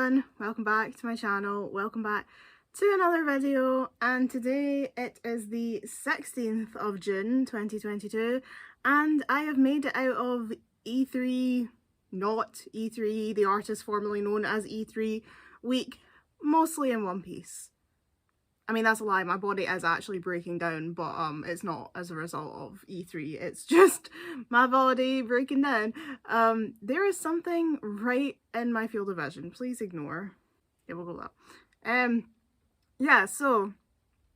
everyone, welcome back to my channel, welcome back to another video, and today it is the 16th of June 2022 and I have made it out of E3, not E3, the artist formerly known as E3 week, mostly in one piece. I mean, that's a lie, my body is actually breaking down, but it's not as a result of E3, it's just my body breaking down. There is something right in my field of vision, please ignore. Yeah, we'll go with that. Yeah, so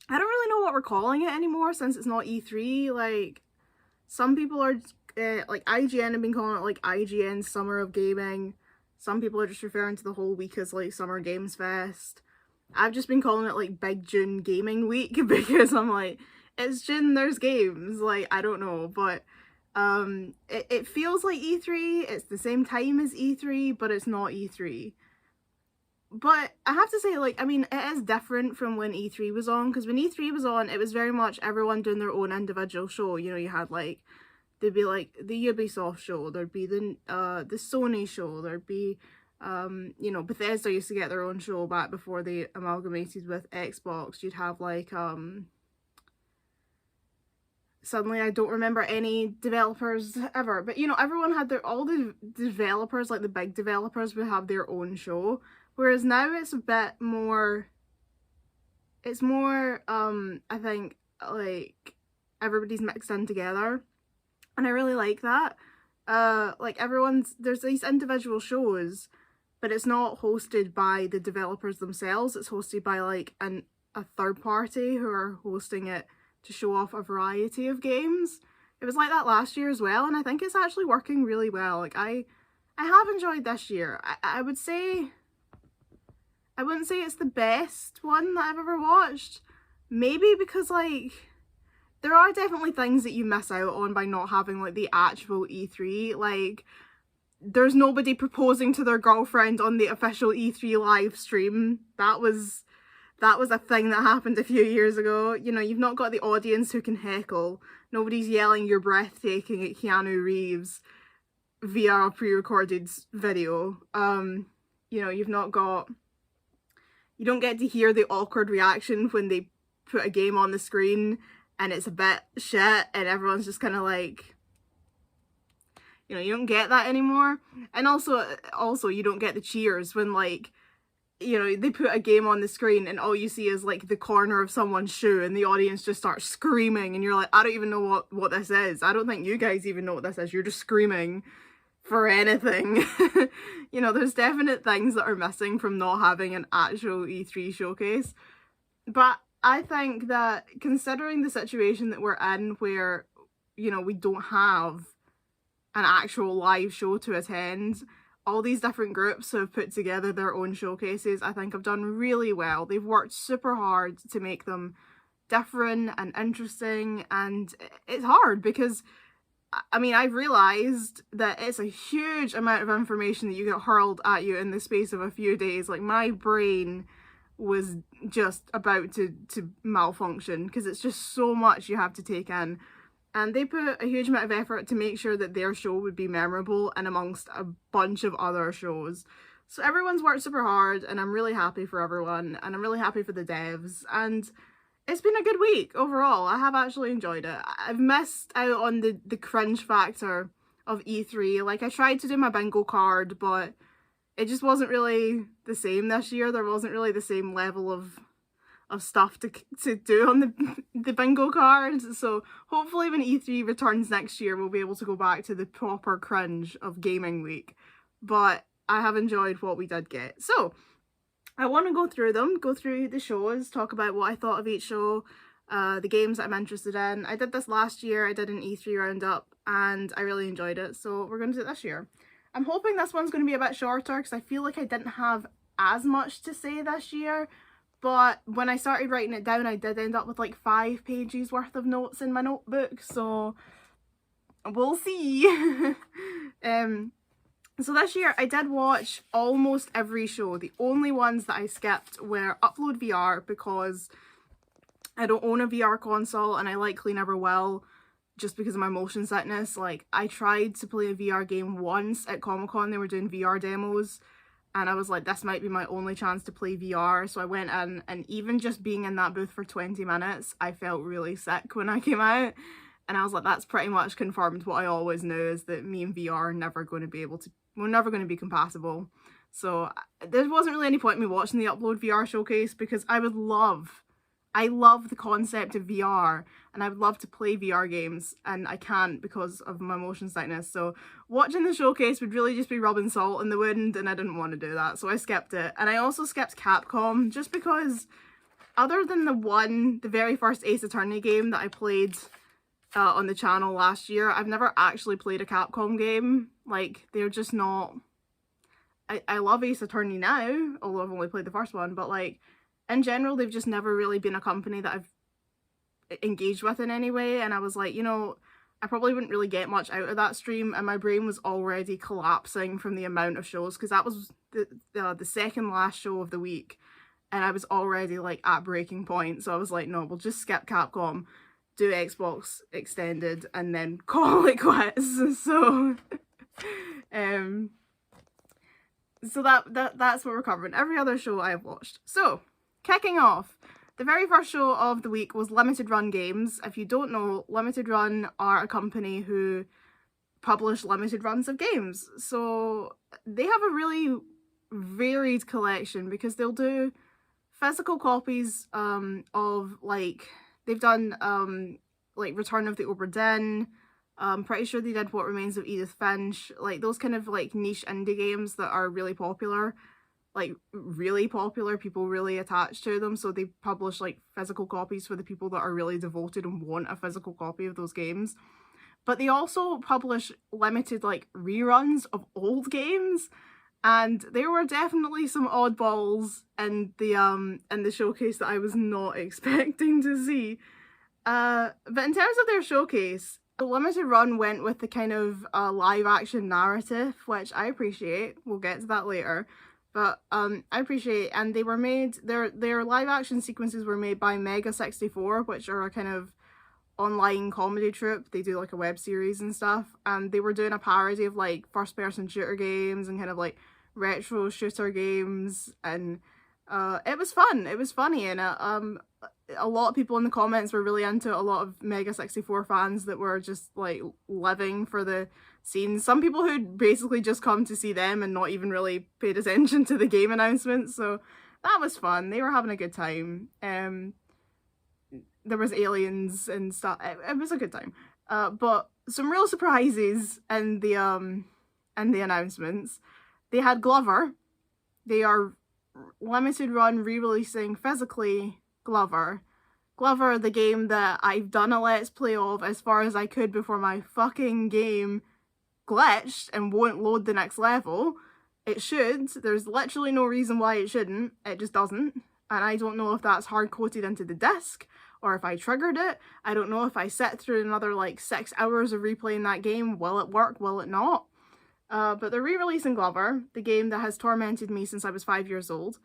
I don't really know what we're calling it anymore since it's not E3. Like, some people are, like IGN have been calling it like IGN Summer of Gaming. Some people are just referring to the whole week as like Summer Games Fest. I've just been calling it like Big June Gaming Week because I'm like, it's June, there's games, like, I don't know, but it feels like E3, it's the same time as E3, but it's not E3. But I have to say, like, I mean, it is different from when E3 was on, because when E3 was on, it was very much everyone doing their own individual show. You know, you had like, there'd be like the Ubisoft show, there'd be the Sony show, there'd be you know, Bethesda used to get their own show back before they amalgamated with Xbox. You'd have like suddenly I don't remember any developers ever, but you know, everyone had all the developers, like the big developers, would have their own show, whereas now it's a bit more, it's more I think like everybody's mixed in together, and I really like that. Like there's these individual shows, but it's not hosted by the developers themselves, it's hosted by like a third party who are hosting it to show off a variety of games. It was like that last year as well, and I think it's actually working really well. Like, I have enjoyed this year. I would say, I wouldn't say it's the best one that I've ever watched. Maybe because like, there are definitely things that you miss out on by not having like the actual E3, like, there's nobody proposing to their girlfriend on the official E3 live stream. That was a thing that happened a few years ago. You know, you've not got the audience who can heckle. Nobody's yelling "you're breathtaking" at Keanu Reeves via a pre-recorded video. You know, you don't get to hear the awkward reaction when they put a game on the screen and it's a bit shit and everyone's just kind of like, you know, you don't get that anymore. And also you don't get the cheers when, like, you know, they put a game on the screen and all you see is like the corner of someone's shoe and the audience just starts screaming and you're like, I don't even know what this is. I don't think you guys even know what this is. You're just screaming for anything. You know, there's definite things that are missing from not having an actual E3 showcase. But I think that considering the situation that we're in where, you know, we don't have an actual live show to attend, all these different groups have put together their own showcases, I think have done really well. They've worked super hard to make them different and interesting, and it's hard because, I mean, I've realised that it's a huge amount of information that you get hurled at you in the space of a few days. Like, my brain was just about to malfunction because it's just so much you have to take in. And they put a huge amount of effort to make sure that their show would be memorable and amongst a bunch of other shows. So everyone's worked super hard and I'm really happy for everyone and I'm really happy for the devs, and it's been a good week overall. I have actually enjoyed it. I've missed out on the cringe factor of E3. Like, I tried to do my bingo card, but it just wasn't really the same this year. There wasn't really the same level of stuff to do on the bingo cards. So hopefully when E3 returns next year, we'll be able to go back to the proper cringe of gaming week. But I have enjoyed what we did get. So I want to go through them, go through the shows, talk about what I thought of each show, the games that I'm interested in. I did this last year, I did an E3 roundup, and I really enjoyed it. So we're going to do it this year. I'm hoping this one's going to be a bit shorter because I feel like I didn't have as much to say this year. But when I started writing it down, I did end up with like 5 pages worth of notes in my notebook, so we'll see. So this year I did watch almost every show. The only ones that I skipped were Upload VR because I don't own a VR console and I likely never will just because of my motion sickness. Like, I tried to play a VR game once at Comic-Con, they were doing VR demos, and I was like, this might be my only chance to play VR. So I went in, and even just being in that booth for 20 minutes, I felt really sick when I came out. And I was like, that's pretty much confirmed what I always knew, is that me and VR are never going to be able to, we're never going to be compatible. So there wasn't really any point in me watching the Upload VR showcase, because I love the concept of VR, and I would love to play VR games, and I can't because of my motion sickness. So watching the showcase would really just be rubbing salt in the wound, and I didn't want to do that, so I skipped it. And I also skipped Capcom, just because other than the very first Ace Attorney game that I played on the channel last year, I've never actually played a Capcom game. Like, they're just not... I love Ace Attorney now, although I've only played the first one, but like, in general, they've just never really been a company that I've engaged with in any way. And I was like, you know, I probably wouldn't really get much out of that stream, and my brain was already collapsing from the amount of shows, because that was the second last show of the week, and I was already like at breaking point. So I was like, no, we'll just skip Capcom, do Xbox Extended, and then call it quits. So so that's what we're covering. Every other show I have watched. So kicking off, the very first show of the week was Limited Run Games. If you don't know, Limited Run are a company who publish limited runs of games. So they have a really varied collection, because they'll do physical copies of, like, they've done like Return of the Obra Dinn. I'm pretty sure they did What Remains of Edith Finch. Like, those kind of like niche indie games that are really popular. Like, really popular, people really attached to them, so they publish like physical copies for the people that are really devoted and want a physical copy of those games. But they also publish limited like reruns of old games, and there were definitely some oddballs in the showcase that I was not expecting to see. But in terms of their showcase, the Limited Run went with the kind of live action narrative, which I appreciate. We'll get to that later. But I appreciate, and they were made, their live action sequences were made by Mega 64, which are a kind of online comedy troupe. They do like a web series and stuff, and they were doing a parody of like first person shooter games and kind of like retro shooter games, and it was fun, it was funny, and a lot of people in the comments were really into it. A lot of Mega 64 fans that were just like living for the scenes. Some people who'd basically just come to see them and not even really paid attention to the game announcements, so that was fun. They were having a good time. There was aliens and stuff. It was a good time. But some real surprises in the announcements. They had Glover. They are Limited Run re-releasing physically Glover. Glover, the game that I've done a Let's Play of as far as I could before my fucking game glitched and won't load the next level. It should. There's literally no reason why it shouldn't. It just doesn't. And I don't know if that's hard-coded into the disc, or if I triggered it. I don't know if I sit through another like 6 hours of replaying that game. Will it work? Will it not? But they're re-releasing Glover, the game that has tormented me since I was 5 years old.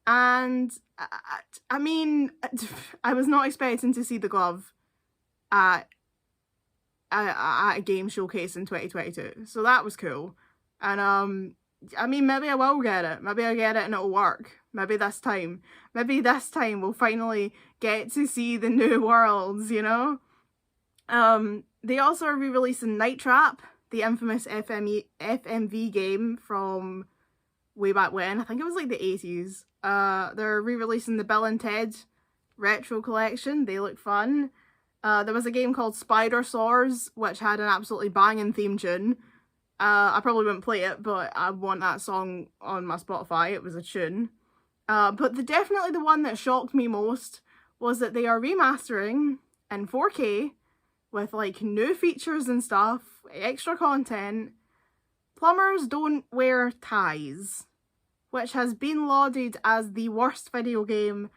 And I mean, I was not expecting to see the glove at a game showcase in 2022, so that was cool. And I mean, maybe I will get it. Maybe I'll get it and it'll work. Maybe this time we'll finally get to see the new worlds, you know? They also are re-releasing Night Trap, the infamous FMV game from way back when. I think it was like the 80s. They're re-releasing the Bill and Ted retro collection. They look fun. There was a game called Spider Swords, which had an absolutely banging theme tune. I probably wouldn't play it, but I want that song on my Spotify. It was a tune. But definitely the one that shocked me most was that they are remastering in 4K with like new features and stuff, extra content, Plumbers Don't Wear Ties, which has been lauded as the worst video game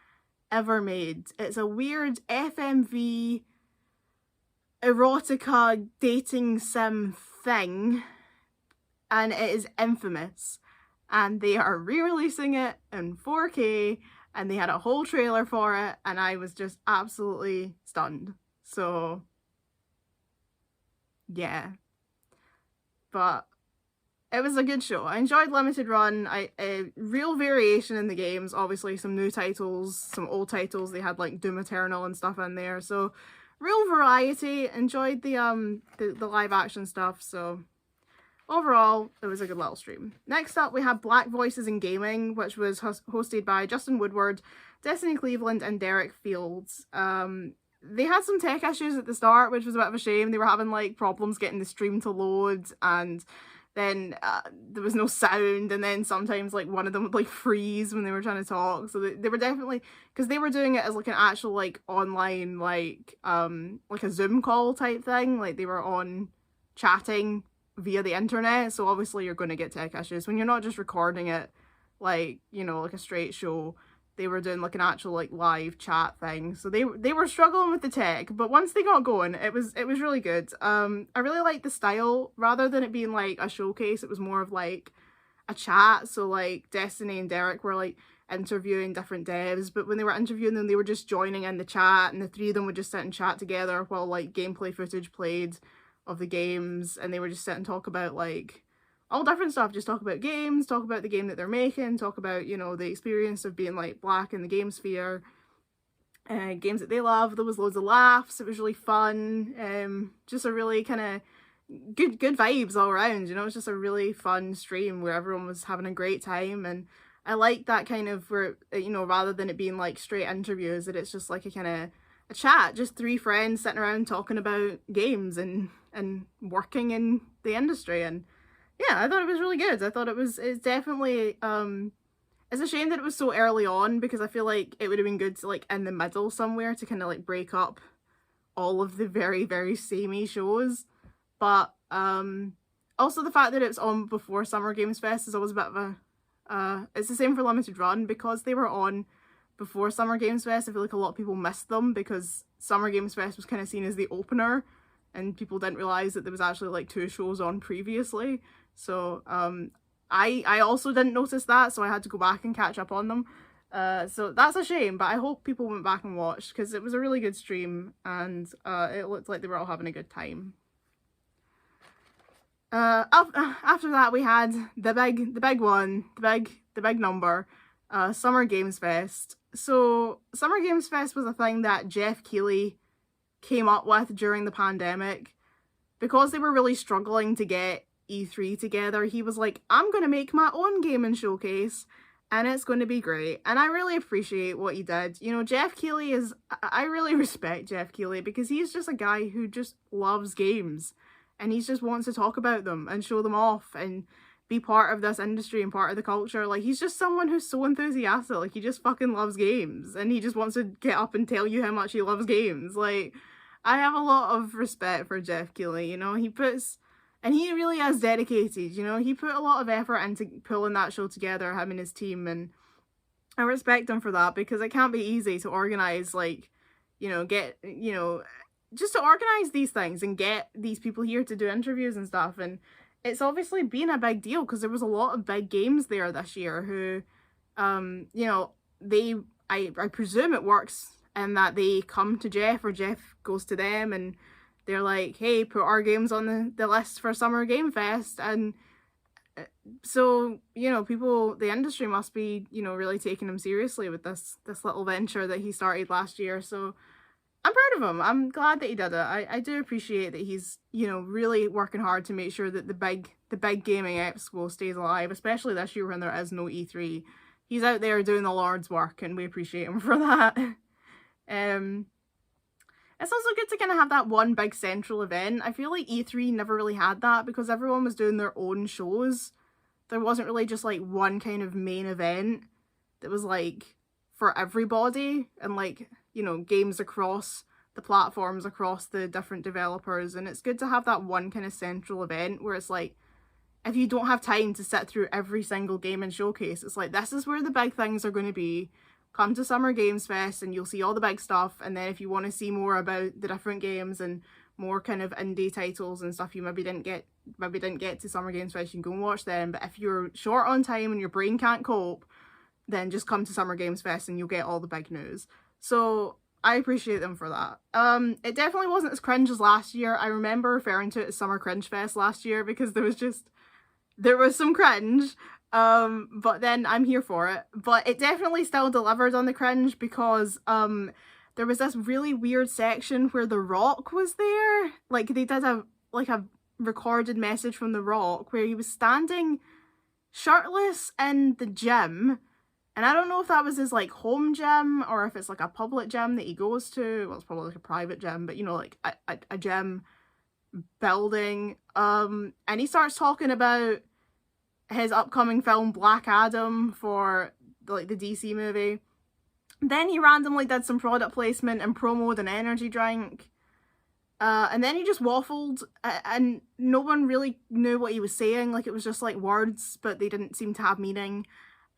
ever made. It's a weird FMV erotica dating sim thing, and it is infamous. And they are re-releasing it in 4K, and they had a whole trailer for it, and I was just absolutely stunned. So yeah, but it was a good show. I enjoyed Limited Run. Real variation in the games, obviously some new titles, some old titles. They had like Doom Eternal and stuff in there, so real variety. Enjoyed the live action stuff, so overall it was a good little stream. Next up we have Black Voices in Gaming, which was hosted by Justin Woodward, Destiny Cleveland and Derek Fields. They had some tech issues at the start, which was a bit of a shame. They were having like problems getting the stream to load, and then there was no sound, and then sometimes like one of them would like freeze when they were trying to talk. So they were definitely, because they were doing it as like an actual like online like a Zoom call type thing, like they were on chatting via the internet, so obviously you're going to get tech issues when you're not just recording it like, you know, like a straight show. They were doing like an actual like live chat thing, so they were struggling with the tech, but once they got going, it was really good. I really liked the style. Rather than it being like a showcase, it was more of like a chat. So like Destiny and Derek were like interviewing different devs, but when they were interviewing them, they were just joining in the chat, and the three of them would just sit and chat together while like gameplay footage played of the games, and they would just sit and talk about like all different stuff. Just talk about games, talk about the game that they're making, talk about, you know, the experience of being like Black in the game sphere, games that they love. There was loads of laughs. It was really fun. Just a really kind of good vibes all around, you know. It's just a really fun stream where everyone was having a great time, and I like that kind of, where, you know, rather than it being like straight interviews, that it's just like a kind of a chat, just three friends sitting around talking about games and working in the industry. And yeah, I thought it was really good. I thought it's definitely, it's a shame that it was so early on, because I feel like it would have been good to like in the middle somewhere to kind of like break up all of the very, very samey shows. But also the fact that it's on before Summer Games Fest is always a bit of a, it's the same for Limited Run, because they were on before Summer Games Fest. I feel like a lot of people missed them, because Summer Games Fest was kind of seen as the opener, and people didn't realise that there was actually like 2 shows on previously. So I also didn't notice that, so I had to go back and catch up on them. So that's a shame, but I hope people went back and watched, because it was a really good stream, and it looked like they were all having a good time. After that we had the big one, the big number, Summer Games Fest. So Summer Games Fest was a thing that Jeff Keighley came up with during the pandemic, because they were really struggling to get E3 together. He was like, I'm going to make my own gaming showcase, and it's going to be great. And I really appreciate what he did. You know, Jeff Keighley is, I really respect Jeff Keighley, because he's just a guy who just loves games, and he just wants to talk about them and show them off and be part of this industry and part of the culture. Like, he's just someone who's so enthusiastic. Like, he just fucking loves games, and he just wants to get up and tell you how much he loves games. Like, I have a lot of respect for Jeff Keighley, you know. And he really is dedicated, you know. He put a lot of effort into pulling that show together, him and his team, and I respect him for that, because it can't be easy to organise, like, you know, just to organise these things and get these people here to do interviews and stuff. And it's obviously been a big deal, because there was a lot of big games there this year who, you know, I presume it works in that they come to Jeff, or Jeff goes to them, and they're like, hey, put our games on the list for Summer Game Fest. And so, you know, the industry must be, you know, really taking him seriously with this little venture that he started last year. So I'm proud of him. I'm glad that he did it. I do appreciate that he's, you know, really working hard to make sure that the big gaming expo stays alive, especially this year when there is no E3. He's out there doing the Lord's work, and we appreciate him for that. It's also good to kind of have that one big central event. I feel like E3 never really had that, because everyone was doing their own shows. There wasn't really just like one kind of main event that was like for everybody, and like, you know, games across the platforms, across the different developers. And it's good to have that one kind of central event where it's like, if you don't have time to sit through every single game and showcase, it's like, this is where the big things are going to be. Come to Summer Games Fest and you'll see all the big stuff. And then if you want to see more about the different games and more kind of indie titles and stuff you maybe didn't get to Summer Games Fest, you can go and watch them. But if you're short on time and your brain can't cope, then just come to Summer Games Fest and you'll get all the big news. So I appreciate them for that. It definitely wasn't as cringe as last year. I remember referring to it as Summer Cringe Fest last year, because there was just, there was some cringe, but then I'm here for it. But it definitely still delivered on the cringe because there was this really weird section where The Rock was there. Like, they did a recorded message from The Rock where he was standing shirtless in the gym. And I don't know if that was his, like, home gym or if it's, like, a public gym that he goes to. Well, it's probably, like, a private gym, but, you know, like, a gym building. And he starts talking about his upcoming film Black Adam for, like, the DC movie. Then he randomly did some product placement and promoted an energy drink. And then he just waffled, and no one really knew what he was saying. Like, it was just, like, words, but they didn't seem to have meaning.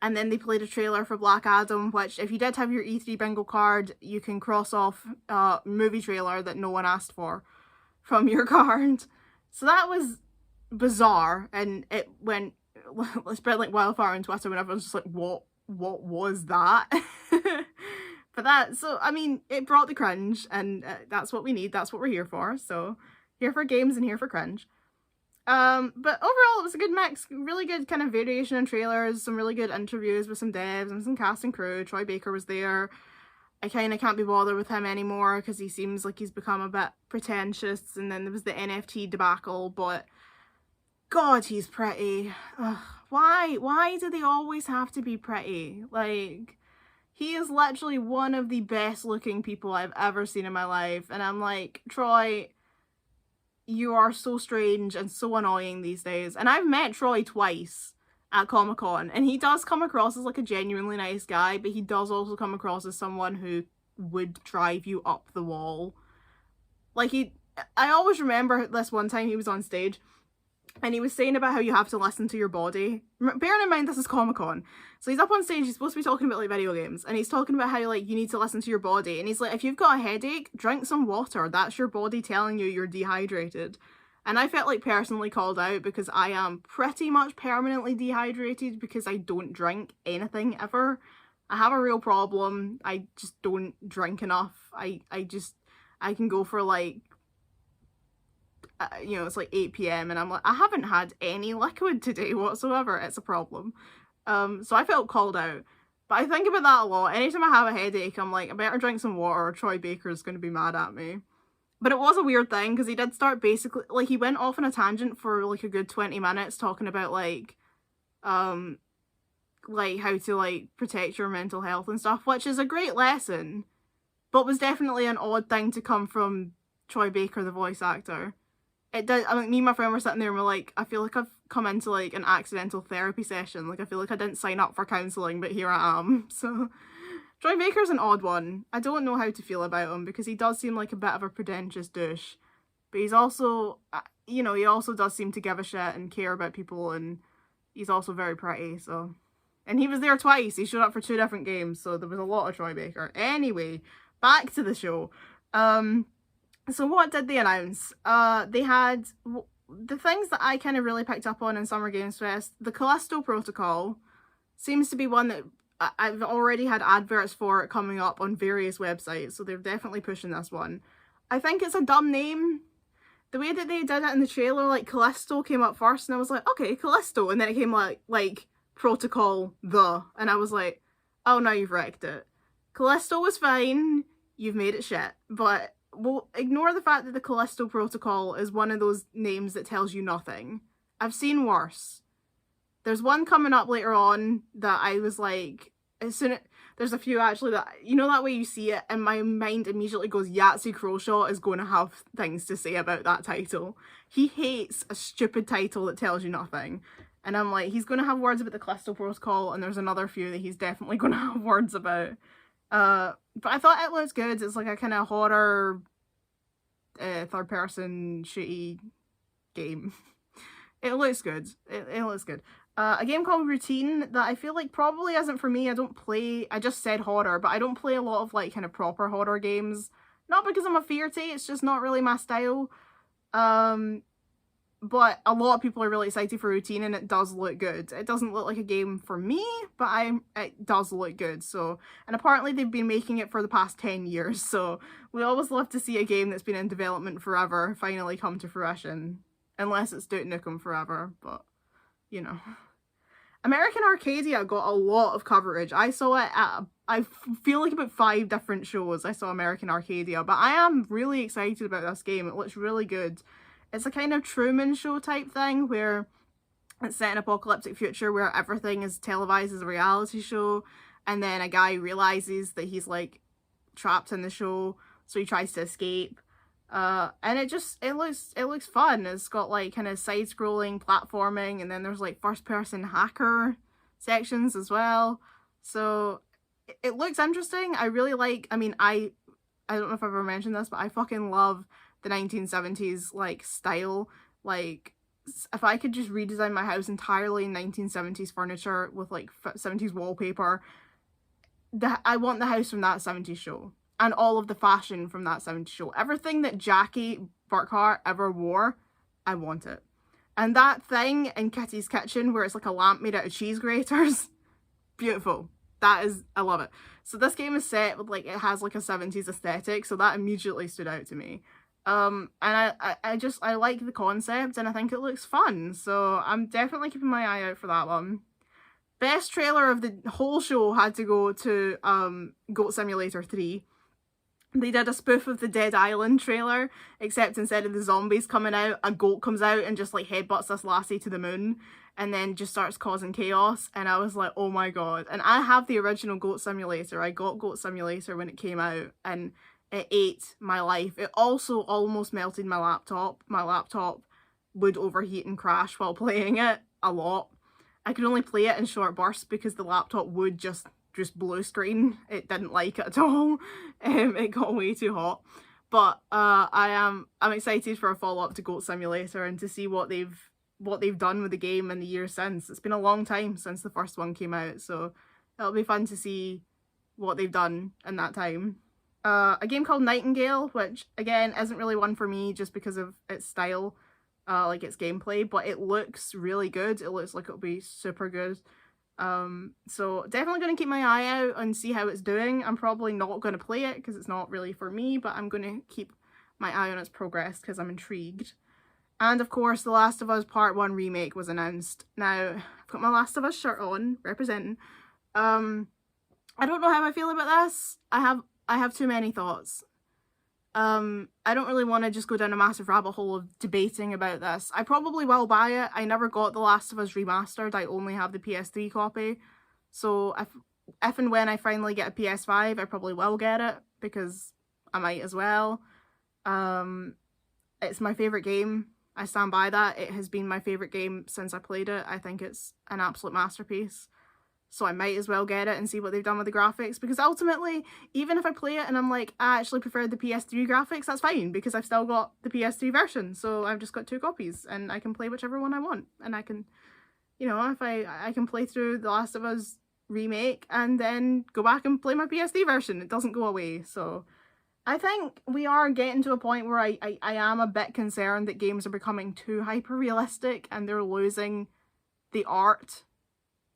And then they played a trailer for Black Adam, which, if you did have your E3 bingo card, you can cross off movie trailer that no one asked for from your card. So that was bizarre, and it spread like wildfire on Twitter when everyone's just like, what was that? So, I mean, it brought the cringe, and that's what we need, that's what we're here for. So, here for games and here for cringe. But overall, it was a good mix, really good kind of variation in trailers, some really good interviews with some devs and some cast and crew. Troy Baker was there. I kind of can't be bothered with him anymore because he seems like he's become a bit pretentious. And then there was the NFT debacle, but God, he's pretty. Ugh, why do they always have to be pretty? Like, he is literally one of the best looking people I've ever seen in my life. And I'm like, Troy, you are so strange and so annoying these days. And I've met Troy twice at Comic-Con, and he does come across as like a genuinely nice guy, but he does also come across as someone who would drive you up the wall. Like, I always remember this one time he was on stage, and he was saying about how you have to listen to your body. Bearing in mind this is Comic-Con. So he's up on stage, he's supposed to be talking about like video games, and he's talking about how like you need to listen to your body. And he's like, if you've got a headache, drink some water. That's your body telling you you're dehydrated. And I felt like personally called out because I am pretty much permanently dehydrated because I don't drink anything ever. I have a real problem. I just don't drink enough. I can go for like, you know, it's like 8 p.m. and I'm like, I haven't had any liquid today whatsoever. It's a problem. So I felt called out. But I think about that a lot. Anytime I have a headache, I'm like, I better drink some water or Troy Baker's going to be mad at me. But it was a weird thing because he did start basically, like, he went off on a tangent for like a good 20 minutes talking about like how to like protect your mental health and stuff, which is a great lesson, but was definitely an odd thing to come from Troy Baker, the voice actor. It did. I mean, me and my friend were sitting there and we're like, I feel like I've come into like an accidental therapy session. Like, I feel like I didn't sign up for counselling, but here I am. So Troy Baker's an odd one. I don't know how to feel about him because he does seem like a bit of a pretentious douche, but he's also, you know, he also does seem to give a shit and care about people, and he's also very pretty. So, and he was there twice. He showed up for 2 different games, so there was a lot of Troy Baker. Anyway, back to the show. So what did they announce? They had the things that I kind of really picked up on in Summer Games Fest. The Callisto Protocol seems to be one that I've already had adverts for it coming up on various websites, so they're definitely pushing this one. I think it's a dumb name. The way that they did it in the trailer, like, Callisto came up first, and I was like, okay, Callisto, and then it came like Protocol and I was like, oh, now you've wrecked it. Callisto was fine, you've made it shit, but we'll ignore the fact that the Callisto Protocol is one of those names that tells you nothing. I've seen worse. There's one coming up later on that I was like, there's a few actually that, you know, that way you see it and my mind immediately goes, Yahtzee Croshaw is going to have things to say about that title. He hates a stupid title that tells you nothing. And I'm like, he's going to have words about the Callisto Protocol, and there's another few that he's definitely going to have words about. But I thought it looks good. It's like a kind of horror, third-person shooty game. It looks good. It looks good. A game called Routine that I feel like probably isn't for me. I just said horror, but I don't play a lot of like kind of proper horror games. Not because I'm a fearty, it's just not really my style. But a lot of people are really excited for Routine, and it does look good. It doesn't look like a game for me, but it does look good. So, and apparently they've been making it for the past 10 years, so we always love to see a game that's been in development forever finally come to fruition. Unless it's Duke Nukem Forever, but you know. American Arcadia got a lot of coverage. I saw it at, I feel like about 5 different shows I saw American Arcadia, but I am really excited about this game. It looks really good. It's a kind of Truman Show type thing where it's set in an apocalyptic future where everything is televised as a reality show, and then a guy realizes that he's like trapped in the show, so he tries to escape. And it looks fun. It's got like kind of side-scrolling platforming, and then there's like first-person hacker sections as well. So it looks interesting. I really like, I mean, I don't know if I've ever mentioned this, but I fucking love the 1970s like style. Like, if I could just redesign my house entirely in 1970s furniture with like 70s wallpaper, I want the house from that 70s show. And all of the fashion from that 70s show. Everything that Jackie Burkhart ever wore, I want it. And that thing in Kitty's kitchen where it's like a lamp made out of cheese graters, beautiful. That is, I love it. So this game is set with like, it has like a 70s aesthetic, so that immediately stood out to me. And I like the concept, and I think it looks fun, so I'm definitely keeping my eye out for that one. Best trailer of the whole show had to go to Goat Simulator 3. They did a spoof of the Dead Island trailer, except instead of the zombies coming out, a goat comes out and just like headbutts this lassie to the moon, and then just starts causing chaos, and I was like, oh my god. And I have the original Goat Simulator. I got Goat Simulator when it came out, and it ate my life. It also almost melted my laptop. My laptop would overheat and crash while playing it a lot. I could only play it in short bursts because the laptop would just blue screen. It didn't like it at all. It got way too hot. But I'm excited for a follow-up to Goat Simulator and to see what they've done with the game in the years since. It's been a long time since the first one came out, so it'll be fun to see what they've done in that time. A game called Nightingale, which again isn't really one for me just because of its style, like its gameplay, but it looks really good. It looks like it'll be super good. So definitely going to keep my eye out and see how it's doing. I'm probably not going to play it because it's not really for me, but I'm going to keep my eye on its progress because I'm intrigued. And of course, The Last of Us Part 1 remake was announced. Now, I've got my Last of Us shirt on, representing. I don't know how I feel about this. I have too many thoughts. I don't really want to just go down a massive rabbit hole of debating about this. I probably will buy it. I never got The Last of Us Remastered. I only have the PS3 copy. So if and when I finally get a PS5, I probably will get it because I might as well. It's my favourite game. I stand by that. It has been my favourite game since I played it. I think it's an absolute masterpiece. So I might as well get it and see what they've done with the graphics, because ultimately, even if I play it and I'm like, I actually prefer the PS3 graphics, that's fine, because I've still got the PS3 version, so I've just got 2 copies, and I can play whichever one I want, and I can, you know, if I can play through The Last of Us remake and then go back and play my PS3 version. It doesn't go away, so I think we are getting to a point where I am a bit concerned that games are becoming too hyper-realistic and they're losing the art,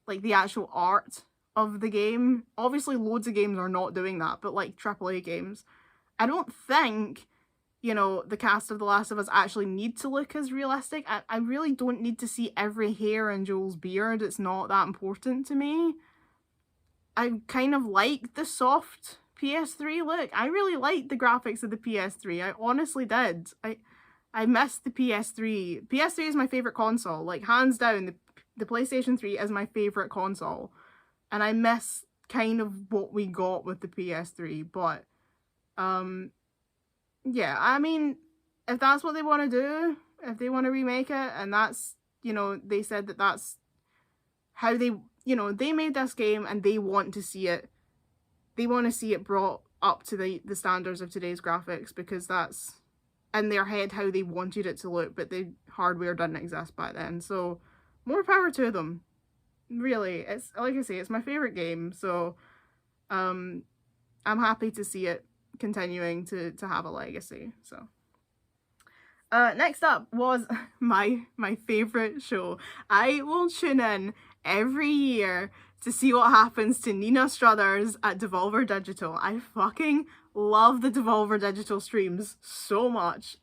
like the actual art of the game. Obviously loads of games are not doing that, but like AAA games, I don't think, you know, the cast of The Last of Us actually need to look as realistic. I really don't need to see every hair in Joel's beard. It's not that important to me. I kind of like the soft PS3 look. I really liked the graphics of the PS3. I honestly did. I missed the PS3. PS3 is my favourite console. Like, hands down, the PlayStation 3 is my favourite console. And I miss kind of what we got with the PS3. But, yeah, I mean, if that's what they want to do, if they want to remake it, and that's, you know, they said that that's how they, you know, they made this game and they want to see it. They want to see it brought up to the standards of today's graphics, because that's in their head how they wanted it to look, but the hardware didn't exist back then. So more power to them. Really, it's like I say, it's my favorite game, so I'm happy to see it continuing to have a legacy. So next up was my favorite show. I will tune in every year to see what happens to Nina Struthers at Devolver Digital. I fucking love the Devolver Digital streams so much.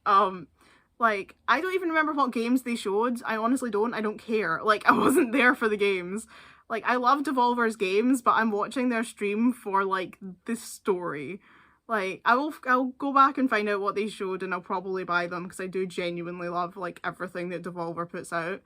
Like, I don't even remember what games they showed. I honestly don't. I don't care. Like, I wasn't there for the games. Like, I love Devolver's games, but I'm watching their stream for, like, the story. Like, I'll go back and find out what they showed, and I'll probably buy them, because I do genuinely love, like, everything that Devolver puts out.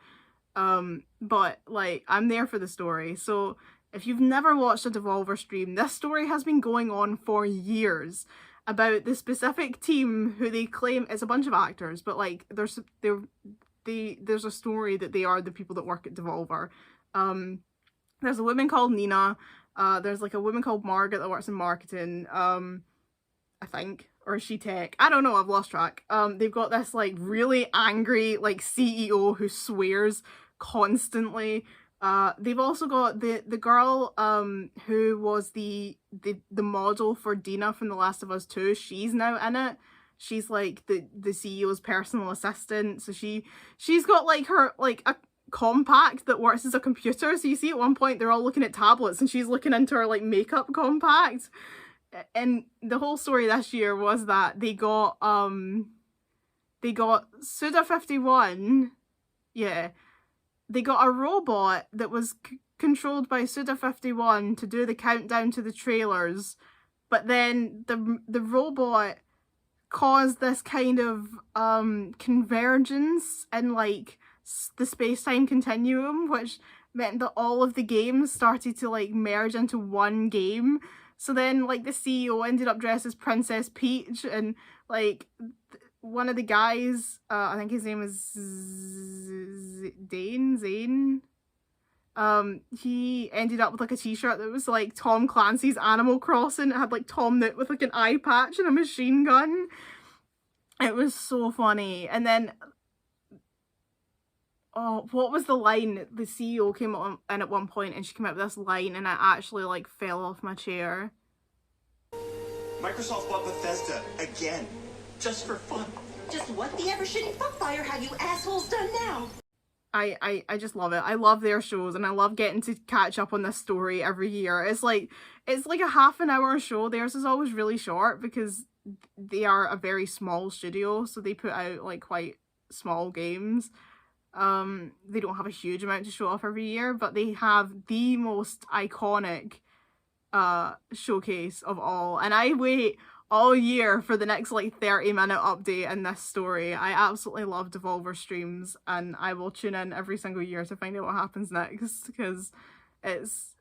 But, like, I'm there for the story. So, if you've never watched a Devolver stream, this story has been going on for years. About the specific team who they claim is a bunch of actors, but like there's a story that they are the people that work at Devolver. There's a woman called Nina. There's like a woman called Margaret that works in marketing. I think, or is she tech? I don't know. I've lost track. They've got this like really angry like CEO who swears constantly. They've also got the girl who was the model for Dina from The Last of Us 2. She's now in it. She's like the CEO's personal assistant. So she's got like her like a compact that works as a computer. So you see at one point they're all looking at tablets and she's looking into her like makeup compact. And the whole story this year was that they got Suda51. Yeah. They got a robot that was controlled by Suda51 to do the countdown to the trailers, but then the robot caused this kind of convergence in like the space-time continuum, which meant that all of the games started to like merge into one game. So then like the CEO ended up dressed as Princess Peach, and like one of the guys, I think his name is Zane. He ended up with like a t-shirt that was like Tom Clancy's Animal Crossing. It had like Tom Nook with like an eye patch and a machine gun. It was so funny. And then, oh, what was the line? The CEO came in at one point and she came out with this line and I actually like fell off my chair. Microsoft bought Bethesda again. Just for fun. Just what the ever-shitting fuckfire have you assholes done now? I just love it. I love their shows and I love getting to catch up on this story every year. It's like a half an hour show. Theirs is always really short because they are a very small studio, so they put out like quite small games. They don't have a huge amount to show off every year, but they have the most iconic showcase of all, and I wait all year for the next like 30-minute update in this story. I absolutely love Devolver streams and I will tune in every single year to find out what happens next because it's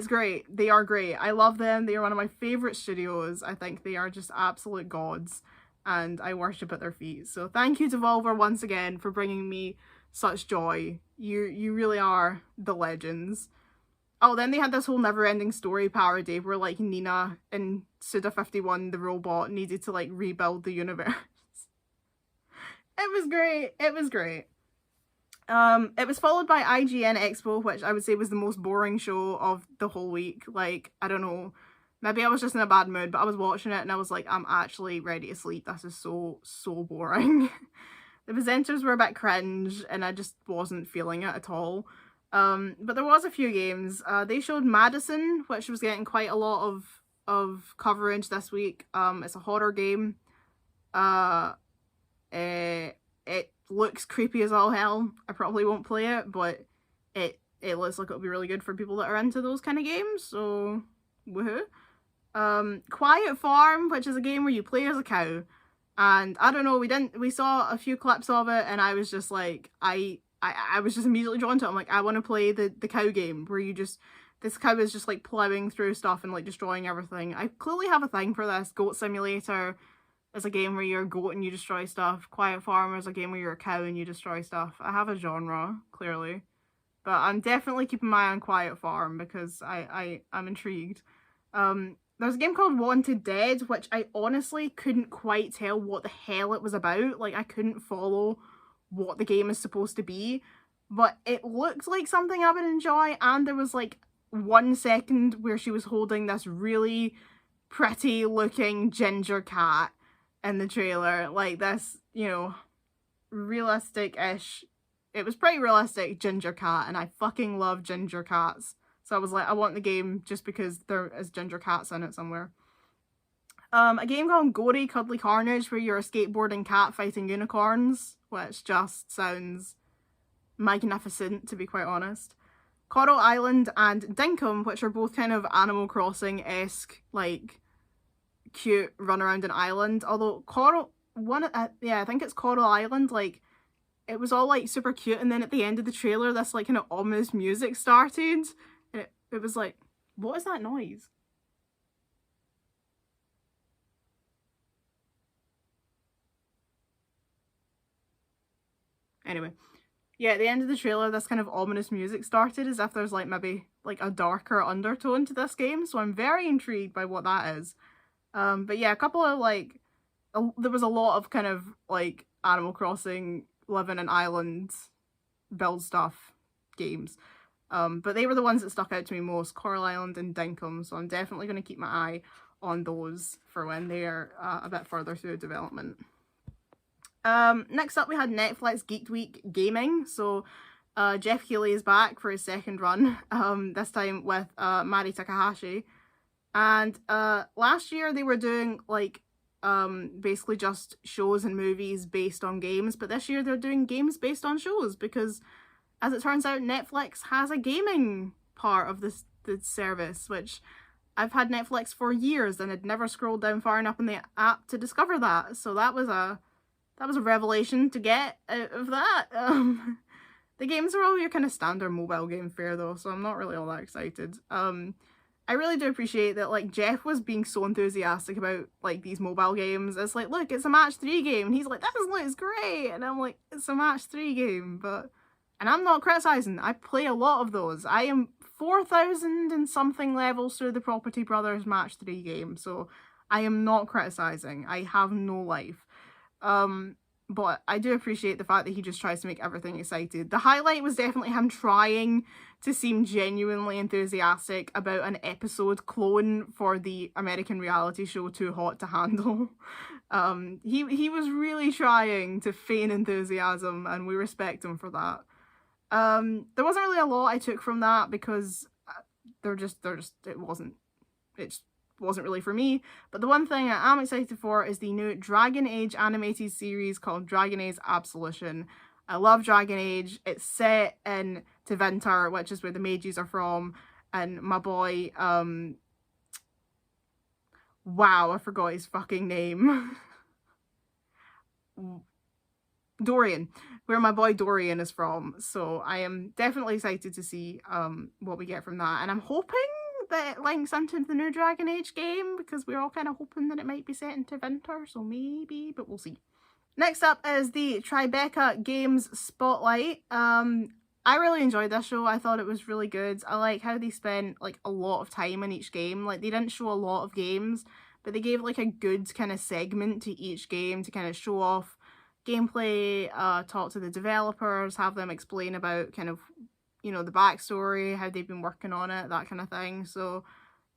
great. They are great. I love them. They are one of my favourite studios. I think they are just absolute gods and I worship at their feet. So thank you Devolver once again for bringing me such joy. You really are the legends. Oh, then they had this whole never-ending story parody where, like, Nina and Suda51, the robot, needed to, like, rebuild the universe. It was great. It was great. It was followed by IGN Expo, which I would say was the most boring show of the whole week. Like, I don't know. Maybe I was just in a bad mood, but I was watching it and I was like, I'm actually ready to sleep. This is so boring. The presenters were a bit cringe and I just wasn't feeling it at all. But there was a few games. They showed Madison, which was getting quite a lot of coverage this week. It's a horror game. It looks creepy as all hell. I probably won't play it, but it looks like it'll be really good for people that are into those kind of games, so woohoo. Quiet Farm, which is a game where you play as a cow. And I don't know, we saw a few clips of it and I was just like, I was just immediately drawn to it. I'm like, I want to play the cow game where this cow is just like plowing through stuff and like destroying everything. I clearly have a thing for this. Goat Simulator is a game where you're a goat and you destroy stuff. Quiet Farm is a game where you're a cow and you destroy stuff. I have a genre, clearly. But I'm definitely keeping my eye on Quiet Farm because I'm intrigued. There's a game called Wanted Dead, which I honestly couldn't quite tell what the hell it was about. Like, I couldn't follow what the game is supposed to be, but it looked like something I would enjoy, and there was like 1 second where she was holding this really pretty looking ginger cat in the trailer, like this, you know, realistic-ish, it was pretty realistic ginger cat, and I fucking love ginger cats, so I was like, I want the game just because there is ginger cats in it somewhere. A game called Gory Cuddly Carnage, where you're a skateboarding cat fighting unicorns, which just sounds magnificent, to be quite honest. Coral Island and Dinkum, which are both kind of Animal Crossing-esque, like, cute run around an island. Although I think it's Coral Island, like, it was all, like, super cute, and then at the end of the trailer, this, like, kind of ominous music started, and it was like, what is that noise? Anyway, yeah, at the end of the trailer, this kind of ominous music started, as if there's, like, maybe, like, a darker undertone to this game, so I'm very intrigued by what that is. But yeah, a couple of, like, there was a lot of kind of, like, Animal Crossing, live in an island, build stuff games. But they were the ones that stuck out to me most, Coral Island and Dinkum, so I'm definitely going to keep my eye on those for when they're a bit further through development. Next up we had Netflix Geek Week Gaming, so Jeff Keighley is back for his second run, this time with Mari Takahashi. And last year they were doing, like, basically just shows and movies based on games, but this year they're doing games based on shows, because as it turns out, Netflix has a gaming part of the service, which I've had Netflix for years and had never scrolled down far enough in the app to discover that. So that was a revelation to get out of that. The games are all your kind of standard mobile game fare though, so I'm not really all that excited. I really do appreciate that, like, Jeff was being so enthusiastic about, like, these mobile games. It's like, look, it's a match 3 game, and he's like, that looks great, and I'm like, it's a match 3 game, and I'm not criticising, I play a lot of those. I am 4,000 and something levels through the Property Brothers match 3 game, so I am not criticising, I have no life. But I do appreciate the fact that he just tries to make everything excited. The highlight was definitely him trying to seem genuinely enthusiastic about an episode clone for the American reality show Too Hot to Handle. He was really trying to feign enthusiasm, and we respect him for that. There wasn't really a lot I took from that, because it wasn't really for me. But the one thing I am excited for is the new Dragon Age animated series called Dragon Age Absolution. I love Dragon Age. It's set in Tevinter, which is where the mages are from, and my boy, wow, I forgot his fucking name. Dorian, where my boy Dorian is from. So I am definitely excited to see what we get from that, and I'm hoping that it links into the new Dragon Age game, because we're all kind of hoping that it might be set into winter, so maybe, but we'll see. Next up is the Tribeca Games Spotlight. I really enjoyed this show. I thought it was really good. I like how they spent, like, a lot of time in each game. Like, they didn't show a lot of games, but they gave, like, a good kind of segment to each game to kind of show off gameplay, talk to the developers, have them explain about kind of, you know, the backstory, how they've been working on it, that kind of thing. So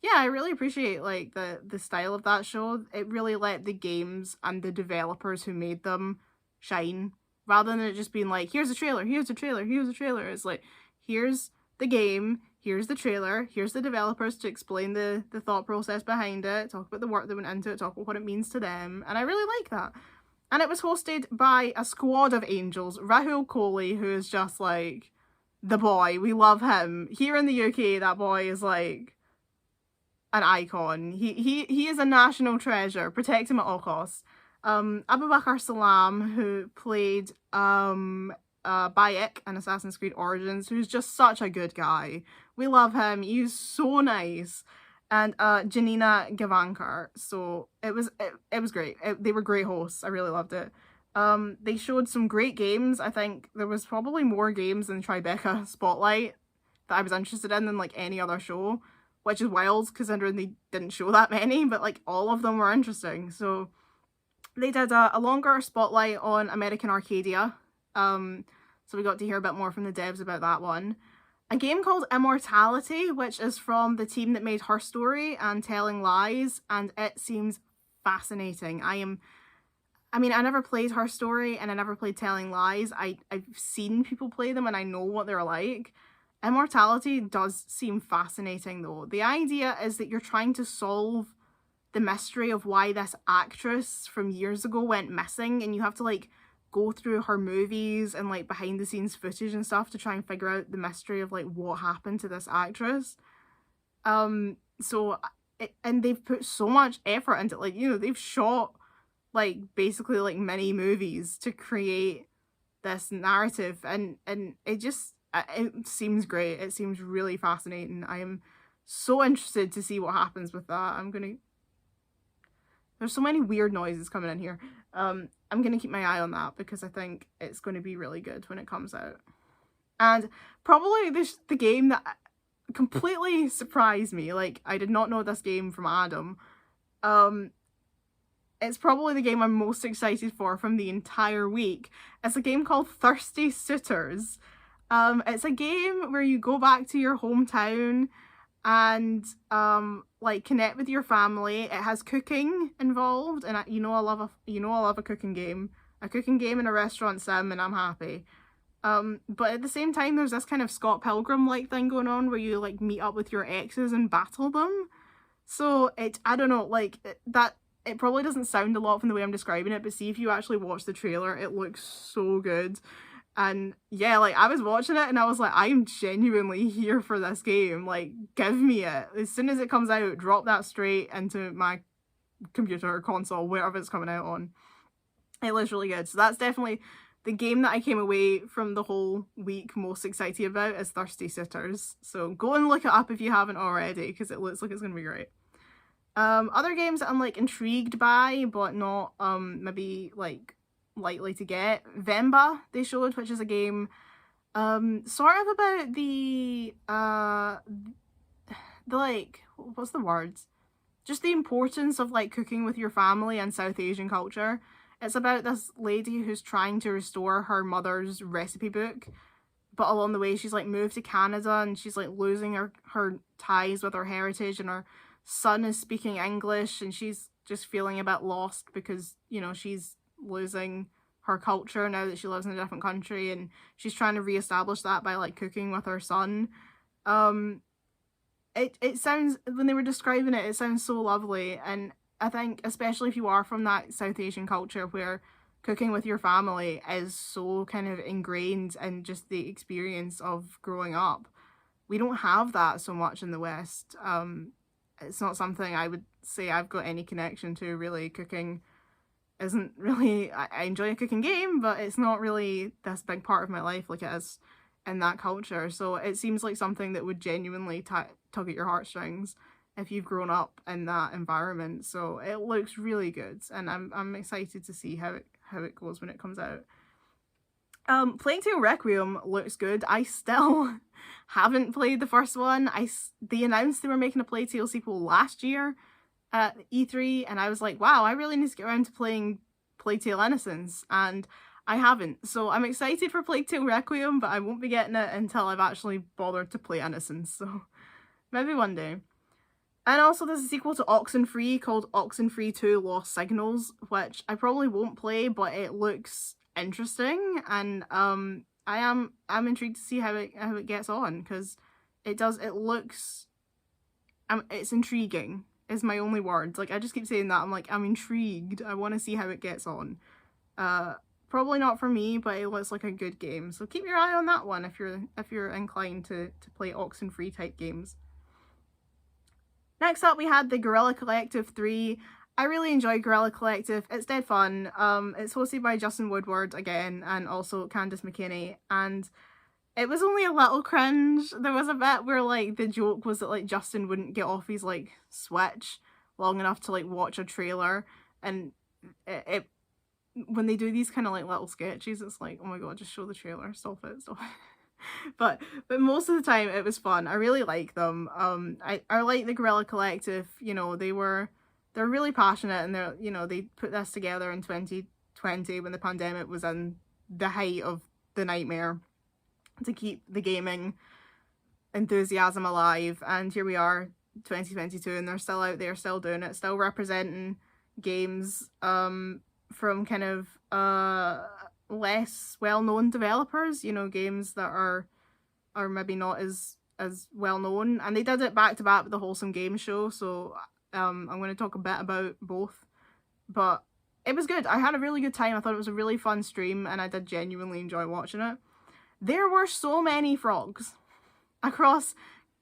yeah, I really appreciate, like, the style of that show. It really let the games and the developers who made them shine, rather than it just being like, here's a trailer, here's a trailer, here's a trailer. It's like, here's the game, here's the trailer, here's the developers to explain the thought process behind it, talk about the work that went into it, talk about what it means to them, and I really like that. And it was hosted by a squad of angels. Rahul Kohli, who is just, like, the boy. We love him. Here in the UK, that boy is, like, an icon. He is a national treasure. Protect him at all costs. Abu Bakr Salam, who played Bayek in Assassin's Creed Origins, who's just such a good guy. We love him. He's so nice. And Janina Gavankar. So it was great. They were great hosts. I really loved it. They showed some great games. I think there was probably more games in Tribeca Spotlight that I was interested in than, like, any other show, which is wild considering they didn't show that many, but, like, all of them were interesting. So they did a longer spotlight on American Arcadia. So we got to hear a bit more from the devs about that one. A game called Immortality, which is from the team that made Her Story and Telling Lies, and it seems fascinating. I never played Her Story and I never played Telling Lies. I've seen people play them and I know what they're like. Immortality does seem fascinating though. The idea is that you're trying to solve the mystery of why this actress from years ago went missing, and you have to like go through her movies and like behind the scenes footage and stuff to try and figure out the mystery of like what happened to this actress. And they've put so much effort into, like, you know, they've shot like basically like mini movies to create this narrative, and it just, it seems great. It seems really fascinating. I am so interested to see what happens with that. There's so many weird noises coming in here. I'm gonna keep my eye on that because I think it's going to be really good when it comes out. And probably the game that completely surprised me, like I did not know this game from Adam. It's probably the game I'm most excited for from the entire week. It's a game called Thirsty Suitors. It's a game where you go back to your hometown and like connect with your family. It has cooking involved, and you know I love a cooking game and a restaurant sim, and I'm happy. But at the same time, there's this kind of Scott Pilgrim like thing going on where you like meet up with your exes and battle them. So I don't know, like that. It probably doesn't sound a lot from the way I'm describing it, but see if you actually watch the trailer, it looks so good. And yeah, like I was watching it and I was like, I'm genuinely here for this game. Like, give me it. As soon as it comes out, drop that straight into my computer or console, wherever it's coming out on. It looks really good. So that's definitely the game that I came away from the whole week most excited about, is Thirsty Suitors. So go and look it up if you haven't already, because it looks like it's going to be great. Other games that I'm like intrigued by, but not maybe like likely to get. Vemba they showed, which is a game sort of about the like, what's the words? Just the importance of like cooking with your family and South Asian culture. It's about this lady who's trying to restore her mother's recipe book, but along the way she's like moved to Canada and she's like losing her ties with her heritage, and her son is speaking English and she's just feeling a bit lost because, you know, she's losing her culture now that she lives in a different country, and she's trying to reestablish that by like cooking with her son. It sounds, when they were describing it, it sounds so lovely, and I think especially if you are from that South Asian culture where cooking with your family is so kind of ingrained in just the experience of growing up. We don't have that so much in the West. It's not something I would say I've got any connection to, really. Cooking isn't really, I enjoy a cooking game, but it's not really this big part of my life like it is in that culture. So it seems like something that would genuinely tug at your heartstrings if you've grown up in that environment. So it looks really good, and I'm excited to see how it goes when it comes out. Plague Tale Requiem looks good. I still haven't played the first one. They announced they were making a Plague Tale sequel last year at E3, and I was like, wow, I really need to get around to playing Plague Tale Innocence, and I haven't. So I'm excited for Plague Tale Requiem, but I won't be getting it until I've actually bothered to play Innocence, so maybe one day. And also there's a sequel to Oxenfree called Oxenfree 2 Lost Signals, which I probably won't play, but it looks interesting, and I'm intrigued to see how it gets on, because it's intriguing is my only word. Like, I just keep saying that. I'm like, I'm intrigued. I want to see how it gets on. Probably not for me, but it looks like a good game, so keep your eye on that one if you're inclined to play Oxenfree type games. Next up, we had the Guerrilla Collective 3. I really enjoyed Guerrilla Collective. It's dead fun. It's hosted by Justin Woodward again, and also Candice McKinney, and it was only a little cringe. There was a bit where like the joke was that like Justin wouldn't get off his like Switch long enough to like watch a trailer, and it when they do these kind of like little sketches, it's like, oh my god, just show the trailer, stop it. But most of the time it was fun. I really like them. I like the Guerrilla Collective. You know, they're really passionate, and they're, you know, they put this together in 2020 when the pandemic was in the height of the nightmare, to keep the gaming enthusiasm alive, and here we are 2022 and they're still out there, still doing it, still representing games from kind of less well-known developers, you know, games that are maybe not as well known, and they did it back to back with the Wholesome Games show, so I'm going to talk a bit about both, but it was good. I had a really good time. I thought it was a really fun stream, and I did genuinely enjoy watching it. There were so many frogs across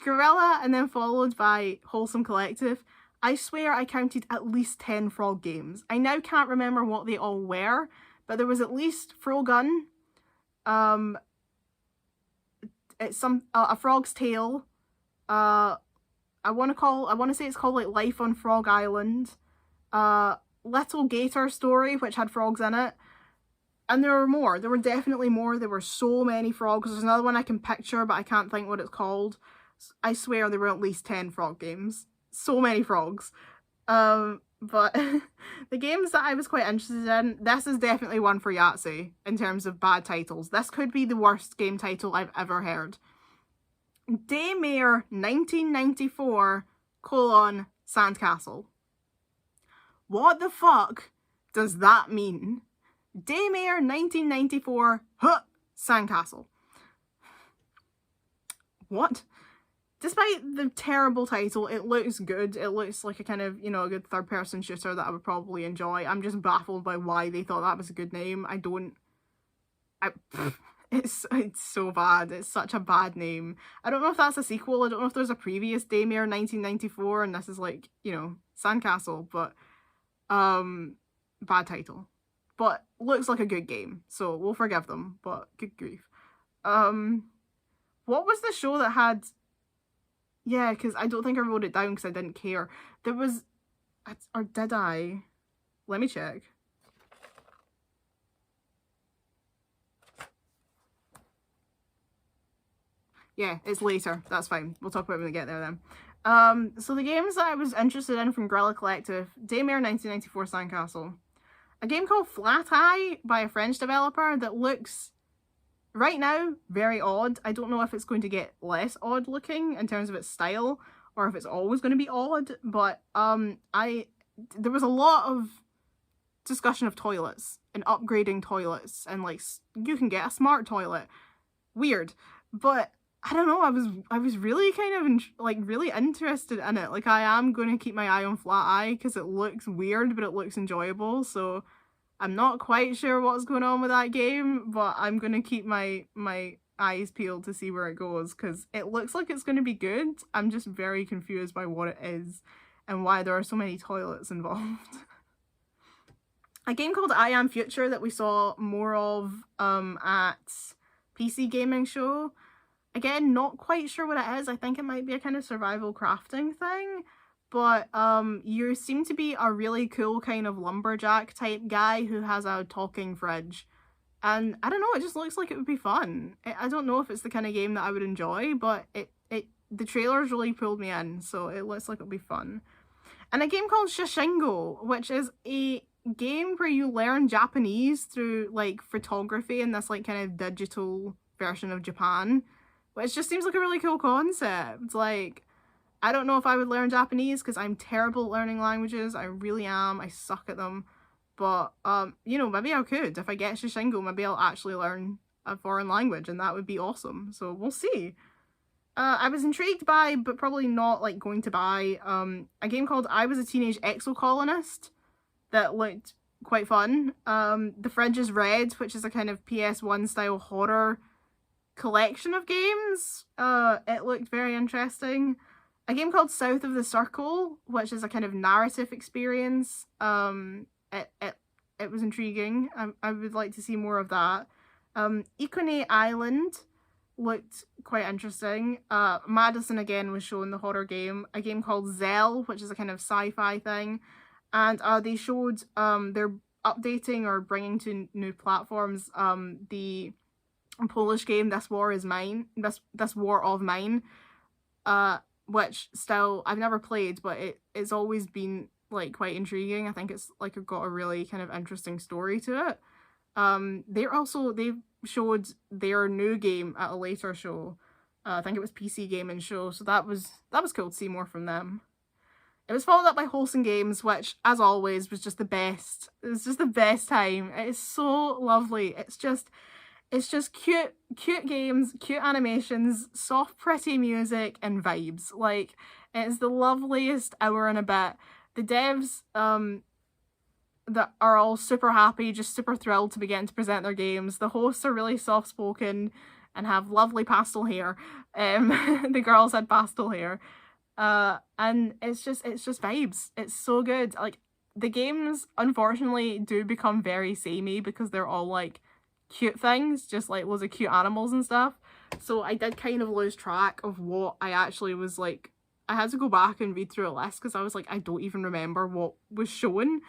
Gorilla and then followed by Wholesome Collective. I swear I counted at least 10 frog games. I now can't remember what they all were, but there was at least Frogun, it's a Frog's Tale, I want to say it's called like Life on Frog Island, Little Gator Story, which had frogs in it, and there were more. There were definitely more. There were so many frogs. There's another one I can picture, but I can't think what it's called. I swear there were at least 10 frog games. So many frogs. But the games that I was quite interested in, this is definitely one for Yahtzee in terms of bad titles. This could be the worst game title I've ever heard. Daymare 1994 : Sandcastle. What the fuck does that mean? Daymare 1994 : Sandcastle. What? Despite the terrible title, it looks good. It looks like a kind of, you know, a good third-person shooter that I would probably enjoy. I'm just baffled by why they thought that was a good name. It's so bad. It's such a bad name. I don't know if that's a sequel. I don't know if there's a previous Daymare 1994 and this is like, you know, Sandcastle, but bad title. But looks like a good game, so we'll forgive them, but good grief. What was the show that had... Yeah, because I don't think I wrote it down because I didn't care. There was... Or did I? Let me check. Yeah, it's later. That's fine. We'll talk about it when we get there then. So the games that I was interested in from Guerrilla Collective: Daymare 1994 Sandcastle. A game called Flat Eye by a French developer that looks... right now, very odd. I don't know if it's going to get less odd looking in terms of its style, or if it's always going to be odd, but there was a lot of discussion of toilets, and upgrading toilets, and like, you can get a smart toilet. Weird. But, I don't know, I was really kind of, really interested in it. Like, I am going to keep my eye on Flat Eye, because it looks weird, but it looks enjoyable, so... I'm not quite sure what's going on with that game, but I'm going to keep my eyes peeled to see where it goes, because it looks like it's going to be good. I'm just very confused by what it is and why there are so many toilets involved. A game called I Am Future that we saw more of at PC Gaming Show. Again, not quite sure what it is. I think it might be a kind of survival crafting thing. But you seem to be a really cool kind of lumberjack type guy who has a talking fridge. And I don't know, it just looks like it would be fun. I don't know if it's the kind of game that I would enjoy, but the trailers really pulled me in, so it looks like it'll be fun. And a game called Shishingo, which is a game where you learn Japanese through like photography in this like kind of digital version of Japan, which just seems like a really cool concept. Like, I don't know if I would learn Japanese because I'm terrible at learning languages. I really am. I suck at them. But, you know, maybe I could. If I get Shishingo, maybe I'll actually learn a foreign language and that would be awesome. So we'll see. I was intrigued by, but probably not like going to buy, a game called I Was a Teenage Exocolonist that looked quite fun. The Fridge is Red, which is a kind of PS1 style horror collection of games. It looked very interesting. A game called South of the Circle, which is a kind of narrative experience. It was intriguing. I would like to see more of that. Ikone Island looked quite interesting. Madison again was shown the horror game. A game called Zell, which is a kind of sci-fi thing. And they showed they're updating or bringing to new platforms the Polish game This War Is Mine. This War of Mine. Which still I've never played, but it's always been like quite intriguing. I think it's like got a really kind of interesting story to it. They showed their new game at a later show. I think it was PC Gaming Show, so that was cool to see more from them. It was followed up by Wholesome Games, which, as always, was just the best. It was just the best time. It is so lovely. It's just cute games, cute animations, soft, pretty music, and vibes. Like, It's the loveliest hour and a bit. The devs, that are all super happy, just super thrilled to be getting to present their games. The hosts are really soft-spoken and have lovely pastel hair. The girls had pastel hair. And it's just vibes. It's so good. Like, the games, unfortunately, do become very samey because they're all, like, cute things, just, like, loads of cute animals and stuff. So I did kind of lose track of what I actually was, like, I had to go back and read through a list because I was like, I don't even remember what was shown.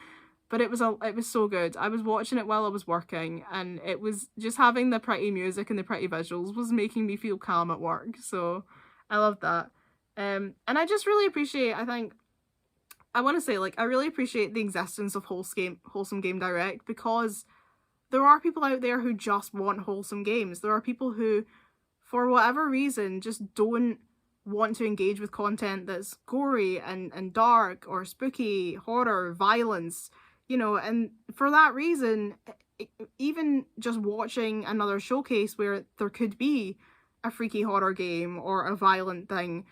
But it was so good. I was watching it while I was working, and it was just having the pretty music and the pretty visuals was making me feel calm at work. So I loved that. And I just really appreciate, I want to say, like, I really appreciate the existence of Wholesome Game Direct, because there are people out there who just want wholesome games. There are people who, for whatever reason, just don't want to engage with content that's gory and dark or spooky, horror, violence, you know, and for that reason, even just watching another showcase where there could be a freaky horror game or a violent thing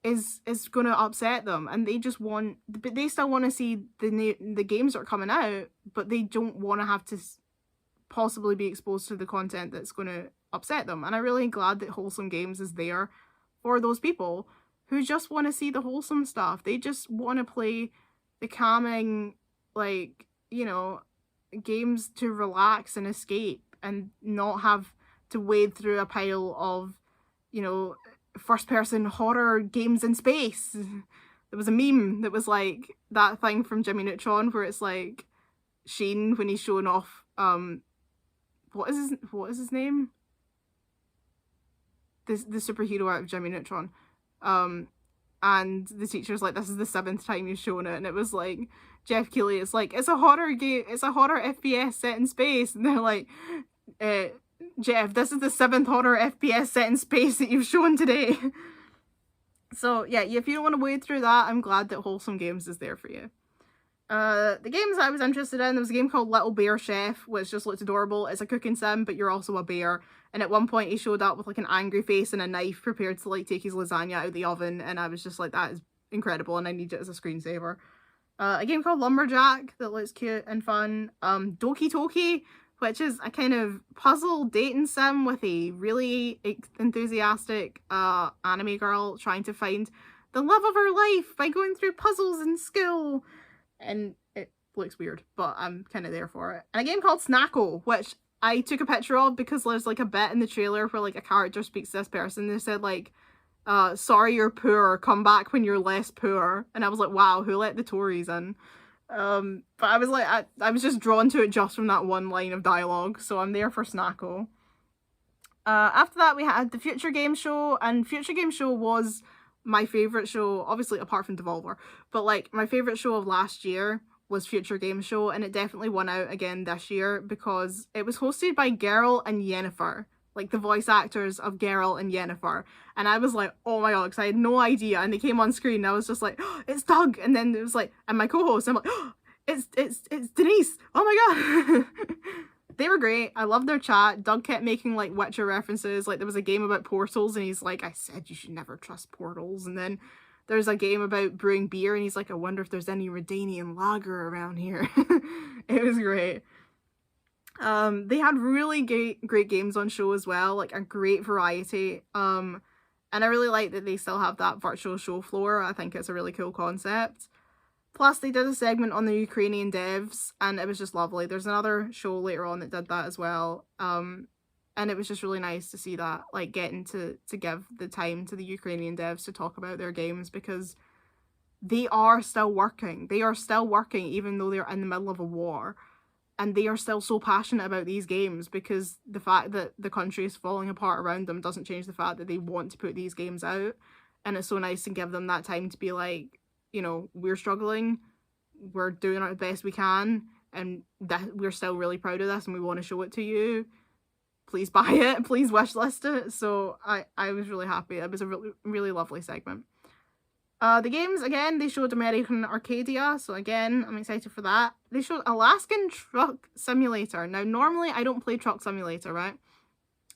is going to upset them, and they just want, but they still want to see the games that are coming out, but they don't want to have to possibly be exposed to the content that's going to upset them. And I'm really glad that Wholesome Games is there for those people who just want to see the wholesome stuff. They just want to play the calming, like, you know, games to relax and escape and not have to wade through a pile of, you know, first-person horror games in space. There was a meme that was like that thing from Jimmy Neutron where it's like Shane when he's showing off what is his name? The superhero out of Jimmy Neutron. And the teacher's like, this is the 7th time you've shown it, and it was like Jeff Keighley, it's like, it's a horror game, it's a horror FPS set in space, and they're like, Jeff, this is the 7th horror FPS set in space that you've shown today. So yeah, if you don't want to wade through that, I'm glad that Wholesome Games is there for you. The games I was interested in, there was a game called Little Bear Chef, which just looked adorable. It's a cooking sim, but you're also a bear. And at one point he showed up with like an angry face and a knife prepared to like take his lasagna out of the oven, and I was just like, that is incredible and I need it as a screensaver. A game called Lumberjack that looks cute and fun. Doki Toki, which is a kind of puzzle dating sim with a really enthusiastic anime girl trying to find the love of her life by going through puzzles and skill. And it looks weird, but I'm kind of there for it. And a game called Snacko, which I took a picture of because there's like a bit in the trailer where like a character speaks to this person. They said like, sorry you're poor, come back when you're less poor. And I was like, wow, who let the Tories in? But I was like, I was just drawn to it just from that one line of dialogue, so I'm there for Snacko. After that we had the Future Game Show, and Future Game Show was my favourite show, obviously apart from Devolver, but like my favourite show of last year was Future Game Show, and it definitely won out again this year because it was hosted by Geralt and Yennefer, like the voice actors of Geralt and Yennefer, and I was like, oh my god, because I had no idea, and they came on screen and I was just like, oh, it's Doug, and then it was like, and my co-host, I'm like, oh, it's Denise, oh my god. They were great. I loved their chat. Doug kept making like Witcher references. Like there was a game about portals and he's like, I said you should never trust portals. And then there's a game about brewing beer and he's like, I wonder if there's any Redanian lager around here. It was great. They had really great games on show as well, like a great variety. And I really like that they still have that virtual show floor. I think it's a really cool concept. Plus, they did a segment on the Ukrainian devs, and it was just lovely. There's another show later on that did that as well. And it was just really nice to see that, like, getting to give the time to the Ukrainian devs to talk about their games, because they are still working. They are still working even though they're in the middle of a war. And they are still so passionate about these games, because the fact that the country is falling apart around them doesn't change the fact that they want to put these games out. And it's so nice to give them that time to be like, you know, we're struggling, we're doing our best we can, and that we're still really proud of this and we want to show it to you. Please buy it, please wishlist it. So I was really happy. It was a really, really lovely segment. The games, again, they showed American Arcadia, so again, I'm excited for that. They showed Alaskan Truck Simulator. Now, normally I don't play Truck Simulator, right?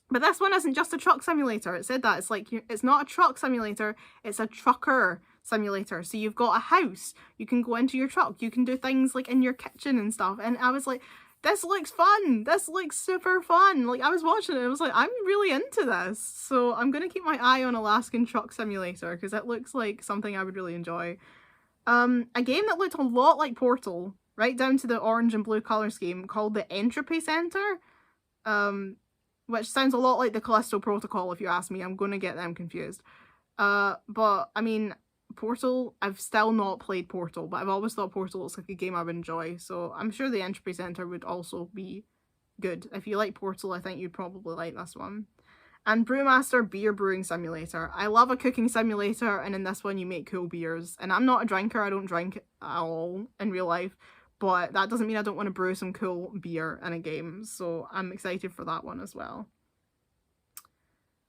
But this one isn't just a truck simulator. It said that. It's like, it's not a truck simulator, it's a trucker simulator. So you've got a house, you can go into your truck, you can do things like in your kitchen and stuff. And I was like, this looks fun. This looks super fun. Like, I was watching it and I was like, I'm really into this. So I'm going to keep my eye on Alaskan Truck Simulator because it looks like something I would really enjoy. A game that looked a lot like Portal, right down to the orange and blue colour scheme, called the Entropy Center, which sounds a lot like the Callisto Protocol if you ask me. I'm going to get them confused. But, I mean, Portal, I've still not played Portal, but I've always thought Portal looks like a game I would enjoy, so I'm sure the Entropy Center would also be good. If you like Portal, I think you'd probably like this one. And Brewmaster Beer Brewing Simulator. I love a cooking simulator, and in this one you make cool beers. And I'm not a drinker, I don't drink at all in real life, but that doesn't mean I don't want to brew some cool beer in a game, so I'm excited for that one as well.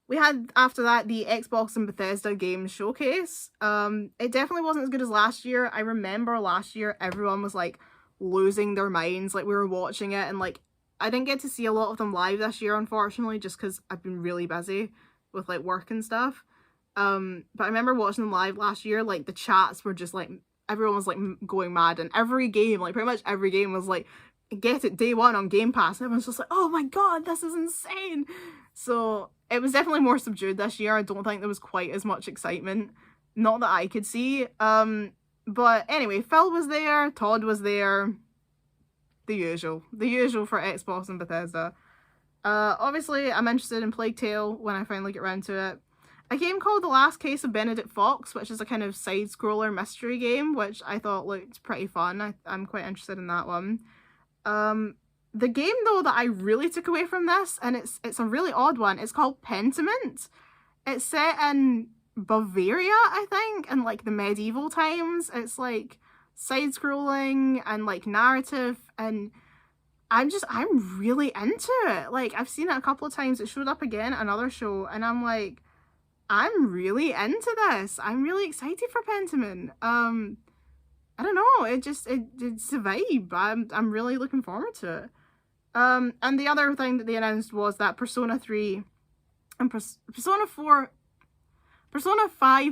We had, after that, the Xbox and Bethesda Games Showcase. It definitely wasn't as good as last year. I remember last year everyone was, like, losing their minds. Like, we were watching it, and, like, I didn't get to see a lot of them live this year, unfortunately, just because I've been really busy with, like, work and stuff. But I remember watching them live last year, like, the chats were just, like, everyone was, like, going mad, and every game, like, pretty much every game was, like, get it day one on Game Pass, and everyone's just like, oh my god, this is insane! So, it was definitely more subdued this year. I don't think there was quite as much excitement. Not that I could see. But anyway, Phil was there, Todd was there. The usual. The usual for Xbox and Bethesda. Obviously, I'm interested in Plague Tale when I finally get around to it. A game called The Last Case of Benedict Fox, which is a kind of side-scroller mystery game, which I thought looked pretty fun. I'm quite interested in that one. The game, though, that I really took away from this, and it's a really odd one, it's called Pentiment. It's set in Bavaria, I think, in, like, the medieval times. It's, like, side-scrolling and, like, narrative, and I'm really into it. Like, I've seen it a couple of times. It showed up again at another show, and I'm like, I'm really into this. I'm really excited for Pentiment. I don't know, it's a vibe. I'm really looking forward to it. And the other thing that they announced was that Persona 3 and Persona 5,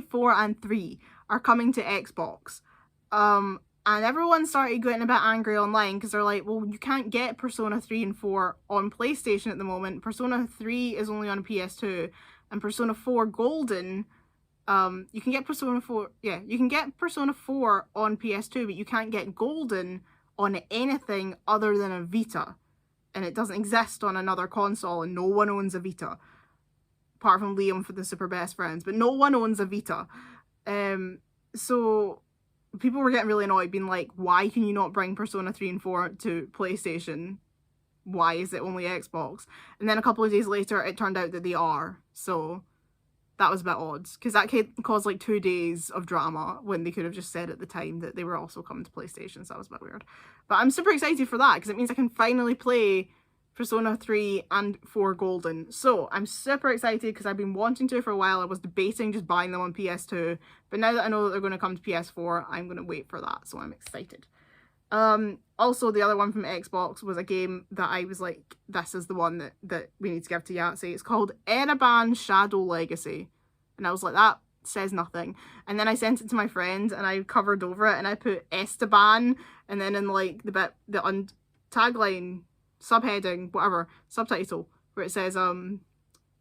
4, and 3 are coming to Xbox. And everyone started getting a bit angry online because they're like, well, you can't get Persona 3 and 4 on PlayStation at the moment. Persona 3 is only on PS2, and Persona 4 Golden, you can get Persona 4, yeah, you can get Persona 4 on PS2, but you can't get Golden on anything other than a Vita. And it doesn't exist on another console, and no one owns a Vita. Apart from Liam for the Super Best Friends, but no one owns a Vita. So people were getting really annoyed, being like, why can you not bring Persona 3 and 4 to PlayStation? Why is it only Xbox? And then a couple of days later, it turned out that they are. So that was a bit odd, because that caused like 2 days of drama when they could have just said at the time that they were also coming to PlayStation, so that was a bit weird. But I'm super excited for that, because it means I can finally play Persona 3 and 4 Golden. So I'm super excited, because I've been wanting to for a while. I was debating just buying them on PS2, but now that I know that they're going to come to PS4, I'm going to wait for that, so I'm excited. Also, the other one from Xbox was a game that I was like, this is the one that we need to give to Yahtzee. It's called Ereban Shadow Legacy. And I was like, that says nothing. And then I sent it to my friend, and I covered over it, and I put Esteban, and then in like the bit, tagline, subheading, whatever, subtitle, where it says,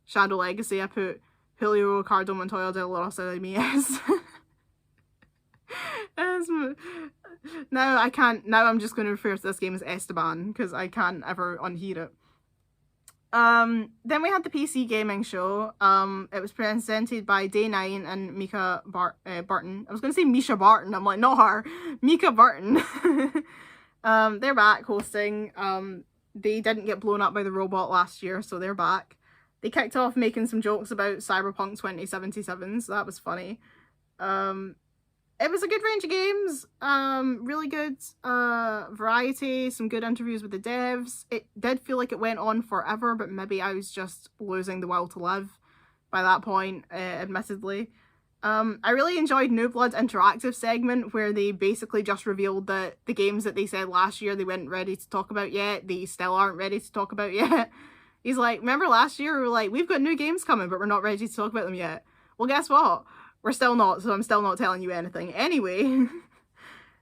Shadow Legacy, I put Julio Ricardo Montoya de la Rosa de Mies. Now I'm just going to refer to this game as Esteban, because I can't ever unhear it. Then we had the PC gaming show. It was presented by Day9 and Mika Barton. I was going to say Misha Barton. I'm like, not her. Mika Barton. They're back hosting. They didn't get blown up by the robot last year, so they're back. They kicked off making some jokes about Cyberpunk 2077, so that was funny. It was a good range of games, really good variety, some good interviews with the devs. It did feel like it went on forever, but maybe I was just losing the will to live by that point, admittedly. I really enjoyed New Blood Interactive segment, where they basically just revealed that the games that they said last year they weren't ready to talk about yet, they still aren't ready to talk about yet. He's like, remember last year we were like, we've got new games coming, but we're not ready to talk about them yet. Well, guess what? we're still not, so I'm still not telling you anything anyway.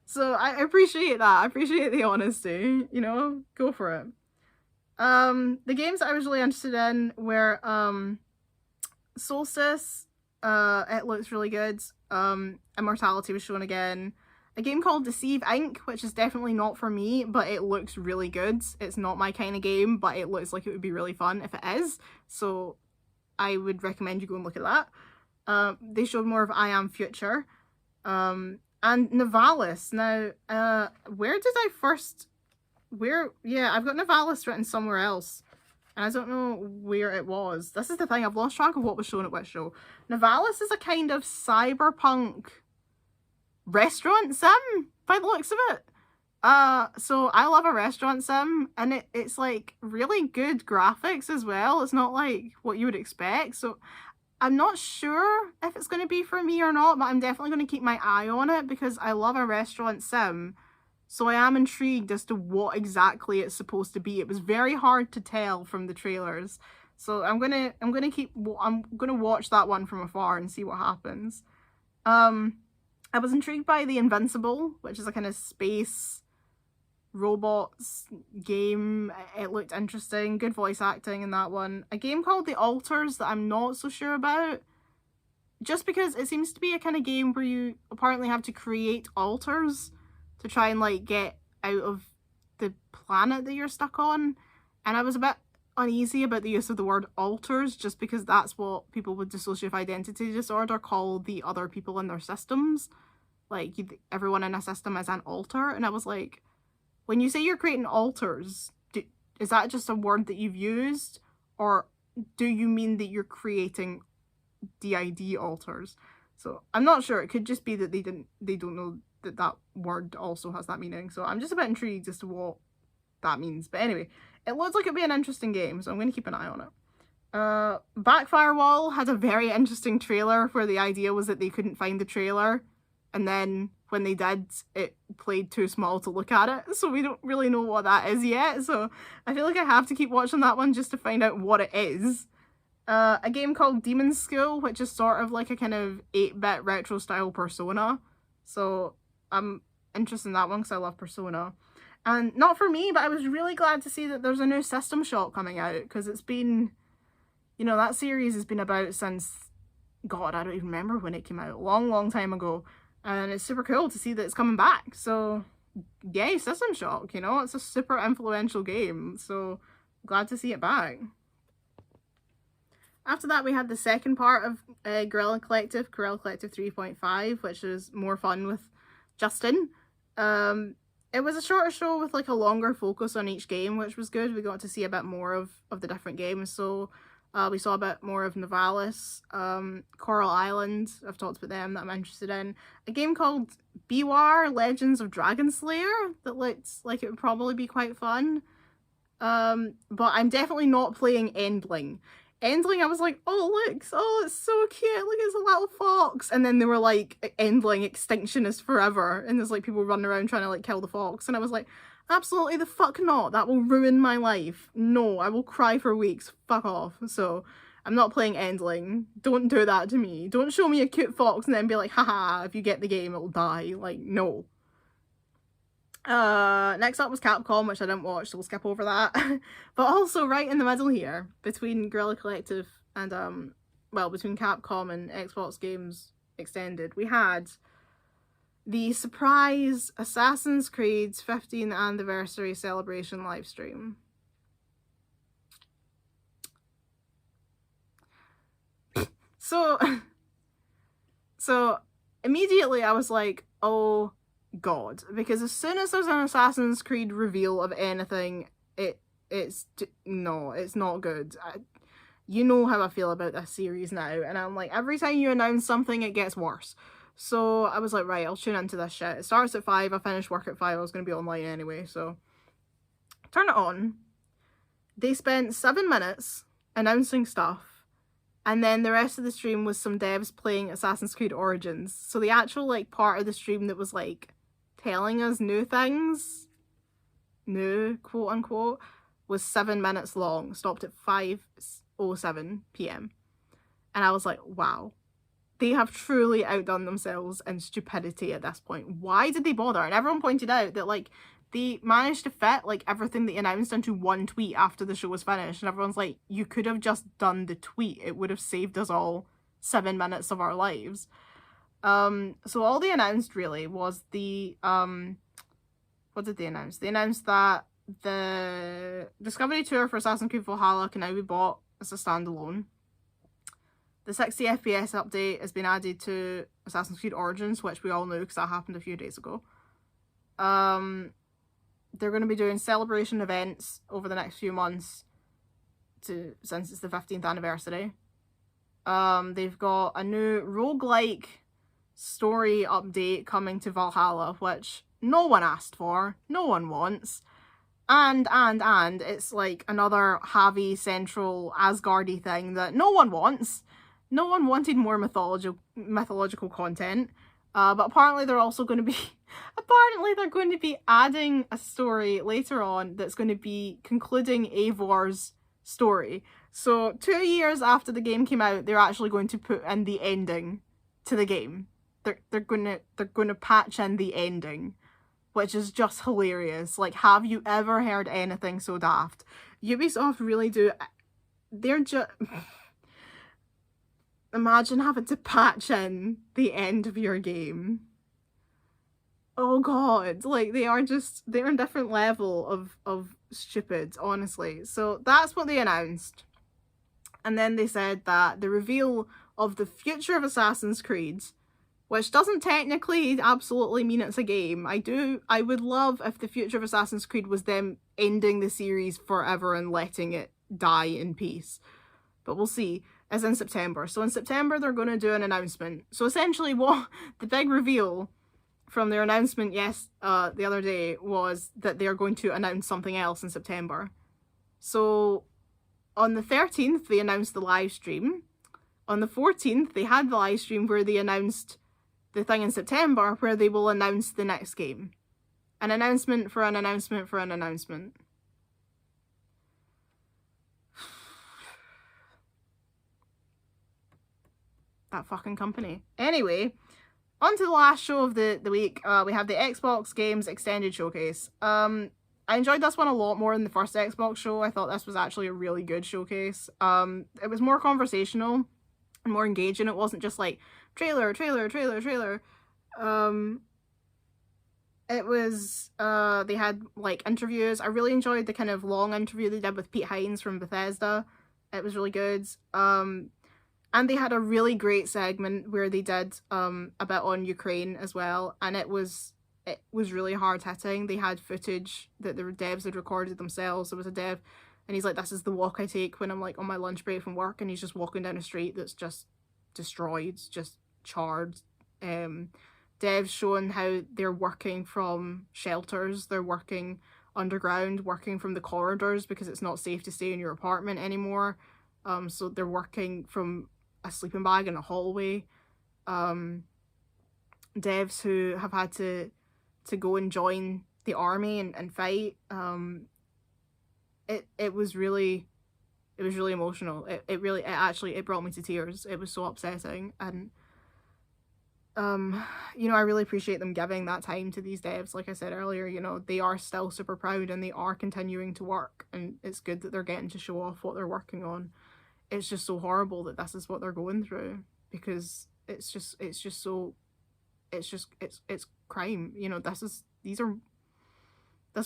So I appreciate that. I appreciate the honesty, you know, go for it. The games that I was really interested in were Solstice, it looks really good. Immortality was shown again. A game called Deceive Inc., which is definitely not for me, but it looks really good. It's not my kind of game, but it looks like it would be really fun if it is. So I would recommend you go and look at that. They showed more of I Am Future. And Nivalis. Now, where did I first... Yeah, I've got Nivalis written somewhere else. And I don't know where it was. This is the thing, I've lost track of what was shown at which show. Nivalis is a kind of cyberpunk restaurant sim, by the looks of it. So I love a restaurant sim, and it's like really good graphics as well. It's not like what you would expect. So I'm not sure if it's going to be for me or not, but I'm definitely going to keep my eye on it because I love a restaurant sim. So I am intrigued as to what exactly it's supposed to be. It was very hard to tell from the trailers. So I'm gonna watch that one from afar and see what happens. I was intrigued by The Invincible, which is a kind of space robots game. It looked interesting. Good voice acting in that one. A game called The Altars that I'm not so sure about. Just because it seems to be a kind of game where you apparently have to create altars to try and like get out of the planet that you're stuck on. And I was a bit uneasy about the use of the word altars just because that's what people with dissociative identity disorder call the other people in their systems. Like, everyone in a system is an alter. And I was like, when you say you're creating altars, is that just a word that you've used? Or do you mean that you're creating DID altars? So I'm not sure. It could just be that they don't know that that word also has that meaning. So I'm just a bit intrigued as to what that means. But anyway, it looks like it'd be an interesting game, so I'm going to keep an eye on it. Backfirewall had a very interesting trailer where the idea was that they couldn't find the trailer, and then when they did, it played too small to look at it, so we don't really know what that is yet. So I feel like I have to keep watching that one just to find out what it is. A game called Demon's School, which is sort of like a kind of 8-bit retro style Persona. So I'm interested in that one because I love Persona. And not for me, but I was really glad to see that there's a new System Shock coming out, because it's been, you know, that series has been about since, God, I don't even remember when it came out, a long time ago. And it's super cool to see that it's coming back. So yay, System Shock, you know, it's a super influential game. So glad to see it back. After that, we had the second part of Guerrilla Collective 3.5, which is more fun with Justin. It was a shorter show with like a longer focus on each game, which was good. We got to see a bit more of the different games. So we saw a bit more of Nivalis, Coral Island, I've talked about them, that I'm interested in. A game called Beware Legends of Dragon Slayer that looked like it would probably be quite fun. But I'm definitely not playing Endling. Endling, I was like, oh look, oh it's so cute, look, it's a little fox. And then they were like, Endling, extinction is forever. And there's like people running around trying to like kill the fox. And I was like, absolutely the fuck not, that will ruin my life. No, I will cry for weeks, fuck off. So I'm not playing Endling. Don't do that to me. Don't show me a cute fox and then be like, haha, if you get the game it'll die. Like, no. Next up was Capcom, which I didn't watch, so we'll skip over that. But also right in the middle here, between Guerrilla Collective and, well, between Capcom and Xbox Games Extended, we had the surprise Assassin's Creed's 15th anniversary celebration livestream. So immediately I was like, oh God, because as soon as there's an Assassin's Creed reveal of anything, it's not good. You know how I feel about this series now, and I'm like, every time you announce something, it gets worse. So I was like, right, I'll tune into this shit. It starts at 5, I finish work at 5, I was going to be online anyway, so turn it on. They spent 7 minutes announcing stuff, and then the rest of the stream was some devs playing Assassin's Creed Origins. So the actual like part of the stream that was like telling us new things, new quote unquote, was 7 minutes long, stopped at 5:07 p.m. and I was like, wow, they have truly outdone themselves in stupidity at this point. Why did they bother? And everyone pointed out that, like, they managed to fit, like, everything they announced into one tweet after the show was finished. And everyone's like, you could have just done the tweet. It would have saved us all 7 minutes of our lives. So all they announced, really, was the, what did they announce? They announced that the Discovery Tour for Assassin's Creed Valhalla can now be bought as a standalone. The 60 FPS update has been added to Assassin's Creed Origins, which we all knew because that happened a few days ago. They're going to be doing celebration events over the next few months since it's the 15th anniversary. They've got a new roguelike story update coming to Valhalla, which no one asked for, no one wants. And it's like another heavy central Asgardy thing that no one wants. No one wanted more mythological content, but apparently they're also going to be adding a story later on that's going to be concluding Eivor's story. So 2 years after the game came out, they're actually going to put in the ending to the game. They're going to patch in the ending, which is just hilarious. Like, have you ever heard anything so daft? Ubisoft really do. They're just. Imagine having to patch in the end of your game. Oh god, like, they're a different level of stupid, honestly. So that's what they announced. And then they said that the reveal of the future of Assassin's Creed, which doesn't technically absolutely mean it's a game. I would love if the future of Assassin's Creed was them ending the series forever and letting it die in peace. But we'll see. Is in September. So in September they're going to do an announcement. So essentially what the big reveal from their announcement the other day was that they're going to announce something else in September. So on the 13th they announced the live stream. On the 14th they had the live stream where they announced the thing in September where they will announce the next game. An announcement for an announcement for an announcement. That fucking company. Anyway, on to the last show of the week. We have the Xbox Games Extended Showcase. I enjoyed this one a lot more than the first Xbox show. I thought this was actually a really good showcase. It was more conversational and more engaging. It wasn't just like trailer. It was, they had like interviews. I really enjoyed the kind of long interview they did with Pete Hines from Bethesda. It was really good. And they had a really great segment where they did a bit on Ukraine as well, and it was really hard hitting. They had footage that the devs had recorded themselves. There was a dev, and he's like, "This is the walk I take when I'm like on my lunch break from work," and he's just walking down a street that's just destroyed, just charred. Devs showing how they're working from shelters, they're working underground, working from the corridors because it's not safe to stay in your apartment anymore. So they're working from a sleeping bag in a hallway. Devs who have had to go and join the army and fight. It was really emotional. It brought me to tears. It was so upsetting. And you know, I really appreciate them giving that time to these devs. Like I said earlier, you know, they are still super proud and they are continuing to work, and it's good that they're getting to show off what they're working on. It's just so horrible that this is what they're going through, because it's crime. You know, this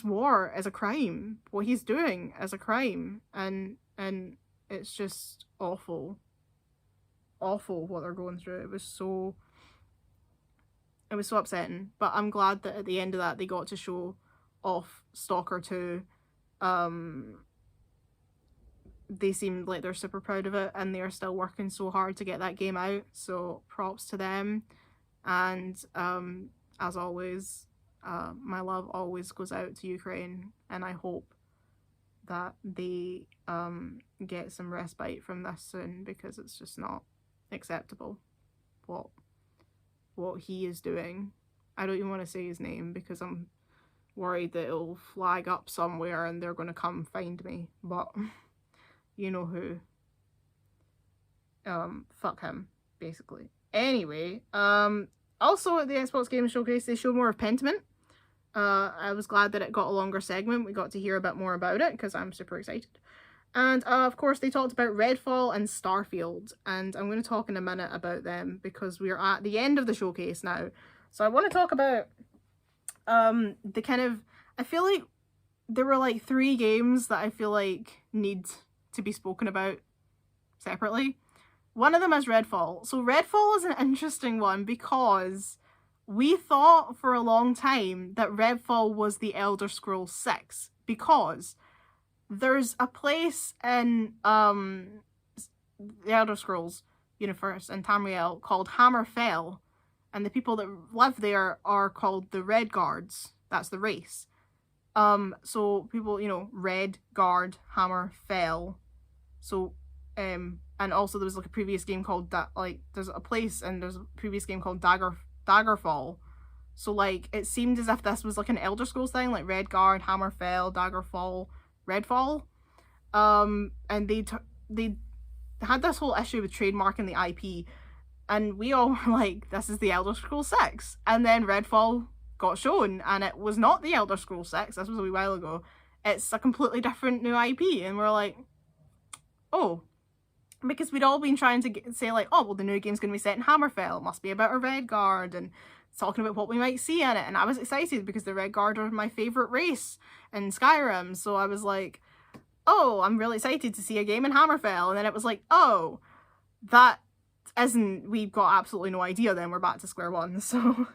war is a crime. What he's doing is a crime, and it's just awful what they're going through. It was so upsetting, but I'm glad that at the end of that they got to show off Stalker 2. They seem like they're super proud of it, and they're still working so hard to get that game out, so props to them. And as always, my love always goes out to Ukraine, and I hope that they get some respite from this soon, because it's just not acceptable what he is doing. I don't even want to say his name because I'm worried that it'll flag up somewhere and they're going to come find me, but you know who. Fuck him, basically. Anyway, also at the Xbox Game Showcase, they showed more of Pentiment. I was glad that it got a longer segment. We got to hear a bit more about it, because I'm super excited. And, of course, they talked about Redfall and Starfield, and I'm going to talk in a minute about them, because we're at the end of the showcase now. So I want to talk about, the kind of, I feel like there were, like, 3 games that I feel like need to be spoken about separately. One of them is Redfall. So Redfall is an interesting one because we thought for a long time that Redfall was the Elder Scrolls 6, because there's a place in the Elder Scrolls universe in Tamriel called Hammerfell, and the people that live there are called the Red Guards. That's the race. So people, you know, Red Guard, Hammerfell. So, and also there was like a previous game called there's a place and there's a previous game called Daggerfall. So like it seemed as if this was like an Elder Scrolls thing, like Red Guard, Hammerfell, Daggerfall, Redfall. And they had this whole issue with trademarking the IP, and we all were like, this is the Elder Scrolls 6. And then Redfall got shown, and it was not the Elder Scrolls 6. This was a wee while ago. It's a completely different new IP, and we're like, oh. Because we'd all been trying to say like, oh, well, the new game's going to be set in Hammerfell. It must be about a Red Guard, and talking about what we might see in it. And I was excited because the Red Guard are my favourite race in Skyrim. So I was like, oh, I'm really excited to see a game in Hammerfell. And then it was like, oh, that isn't, we've got absolutely no idea then. We're back to square one. So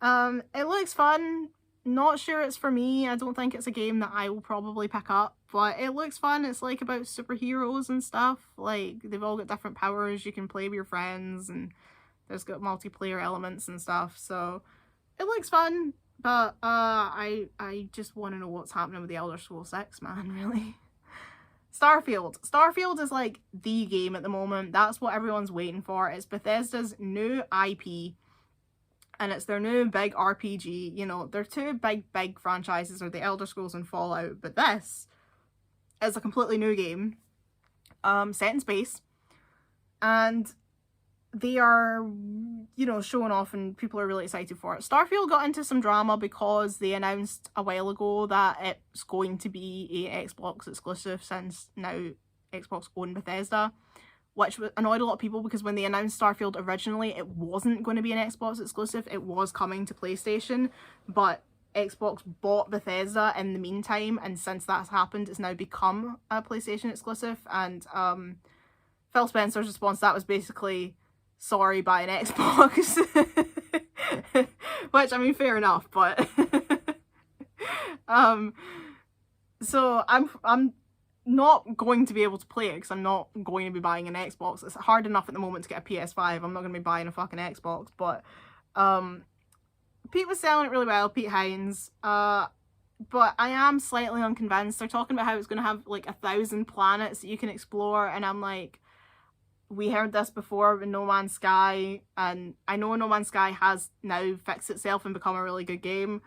it looks fun. Not sure it's for me. I don't think it's a game that I will probably pick up, but it looks fun. It's like about superheroes and stuff. Like they've all got different powers. You can play with your friends, and there's got multiplayer elements and stuff. So it looks fun, but I just want to know what's happening with the Elder Scrolls 6, man, really. Starfield is like the game at the moment. That's what everyone's waiting for. It's Bethesda's new IP. And it's their new big RPG. You know, their two big franchises are the Elder Scrolls and Fallout. But this is a completely new game, set in space. And they are, you know, showing off, and people are really excited for it. Starfield got into some drama because they announced a while ago that it's going to be a Xbox exclusive, since now Xbox own Bethesda. Which annoyed a lot of people, because when they announced Starfield originally, it wasn't going to be an Xbox exclusive. It was coming to PlayStation, but Xbox bought Bethesda in the meantime, and since that's happened, it's now become a PlayStation exclusive. And Phil Spencer's response to that was basically, sorry, buy an Xbox. Which, I mean, fair enough, but so I'm not going to be able to play it because I'm not going to be buying an Xbox. It's hard enough at the moment to get a PS5. I'm not going to be buying a fucking Xbox. But Pete was selling it really well, Pete Hines. But I am slightly unconvinced. They're talking about how it's going to have like 1,000 planets that you can explore, and I'm like, we heard this before with No Man's Sky, and I know No Man's Sky has now fixed itself and become a really good game,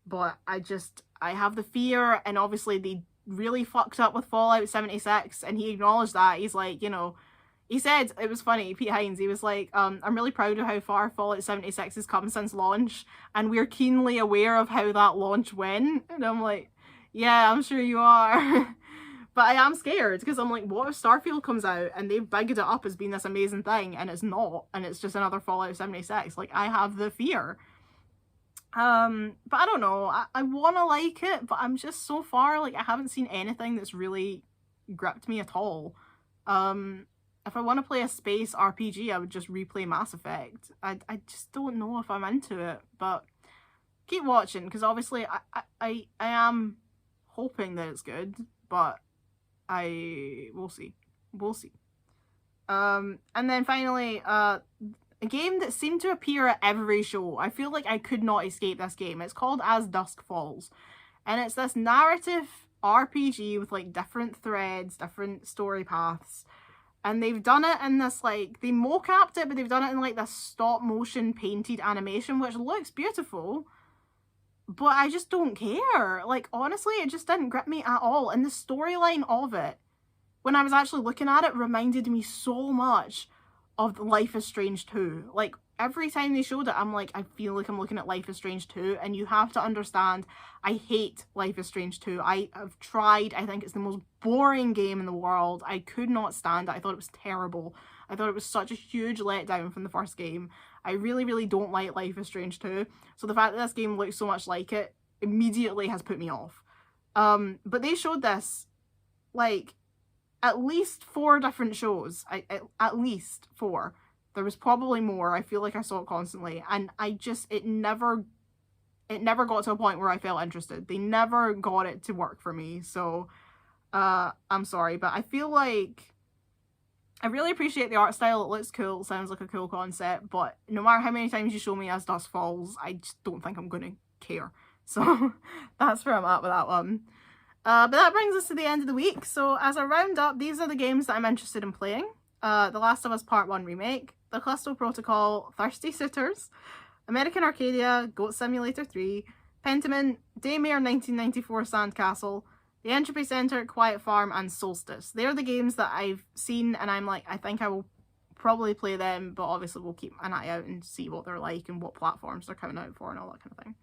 but I have the fear. And obviously they really fucked up with Fallout 76, and he acknowledged that. He's like, you know, he said, it was funny, Pete Hines, he was like, I'm really proud of how far Fallout 76 has come since launch, and we're keenly aware of how that launch went. And I'm like, yeah, I'm sure you are. But I am scared, because I'm like, what if Starfield comes out and they've bigged it up as being this amazing thing, and it's not, and it's just another Fallout 76? Like, I have the fear. But I don't know, I want to like it, but I'm just so far, like, I haven't seen anything that's really gripped me at all. If I want to play a space RPG, I would just replay Mass Effect. I just don't know if I'm into it, but keep watching, because obviously I am hoping that it's good, but we'll see. And then finally, a game that seemed to appear at every show. I feel like I could not escape this game. It's called As Dusk Falls. And it's this narrative RPG with like different threads, different story paths. And they've done it in this, like, they mocapped it, but they've done it in like this stop motion painted animation, which looks beautiful. But I just don't care. Like, honestly, it just didn't grip me at all. And the storyline of it, when I was actually looking at it, reminded me so much of Life is Strange 2. Like, every time they showed it, I'm like, I feel like I'm looking at Life is Strange 2, and you have to understand, I hate Life is Strange 2. I have tried, I think it's the most boring game in the world. I could not stand it. I thought it was terrible. I thought it was such a huge letdown from the first game. I really, really don't like Life is Strange 2, so the fact that this game looks so much like it immediately has put me off. But they showed this, like, at least 4 different shows. At least 4. There was probably more. I feel like I saw it constantly, and it never got to a point where I felt interested. They never got it to work for me, so I'm sorry, but I feel like I really appreciate the art style. It looks cool, it sounds like a cool concept, but no matter how many times you show me As Dusk Falls, I just don't think I'm gonna care. So that's where I'm at with that one. But that brings us to the end of the week. So as a roundup, these are the games that I'm interested in playing. The Last of Us Part 1 Remake, The Callisto Protocol, Thirsty Suitors, American Arcadia, Goat Simulator 3, Pentiment, Daymare 1994 Sandcastle, The Entropy Center, Quiet Farm, and Solstice. They're the games that I've seen, and I'm like, I think I will probably play them, but obviously we'll keep an eye out and see what they're like and what platforms they're coming out for and all that kind of thing.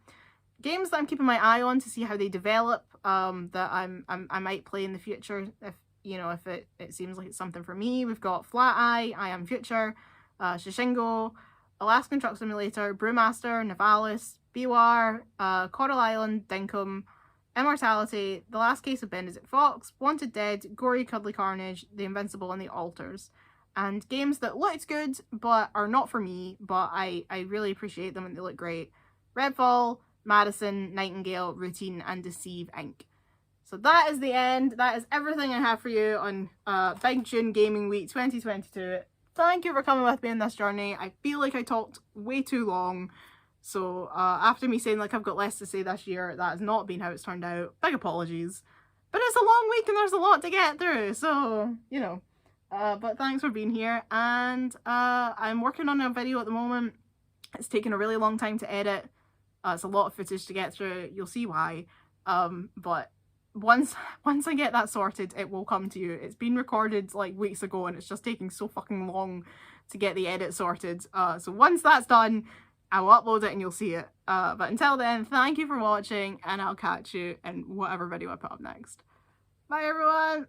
Games that I'm keeping my eye on to see how they develop, that I might play in the future if, you know, if it seems like it's something for me. We've got Flat Eye, I Am Future, Shishingo, Alaskan Truck Simulator, Brewmaster, Nivalis, Biwar, Coral Island, Dinkum, Immortality, The Last Case of Benedict Fox, Wanted Dead, Gory Cuddly Carnage, The Invincible, and The Alters. And games that looked good but are not for me, but I really appreciate them and they look great. Redfall, Madison, Nightingale, Routine, and Deceive Inc. So that is the end. That is everything I have for you on Big June Gaming Week 2022. Thank you for coming with me on this journey. I feel like I talked way too long. So after me saying like I've got less to say this year, that has not been how it's turned out. Big apologies. But it's a long week and there's a lot to get through. So, you know. But thanks for being here. And I'm working on a video at the moment. It's taken a really long time to edit. It's a lot of footage to get through. You'll see why. But once I get that sorted, it will come to you. It's been recorded like weeks ago and it's just taking so fucking long to get the edit sorted. So once that's done, I will upload it and you'll see it. But until then, thank you for watching and I'll catch you in whatever video I put up next. Bye everyone!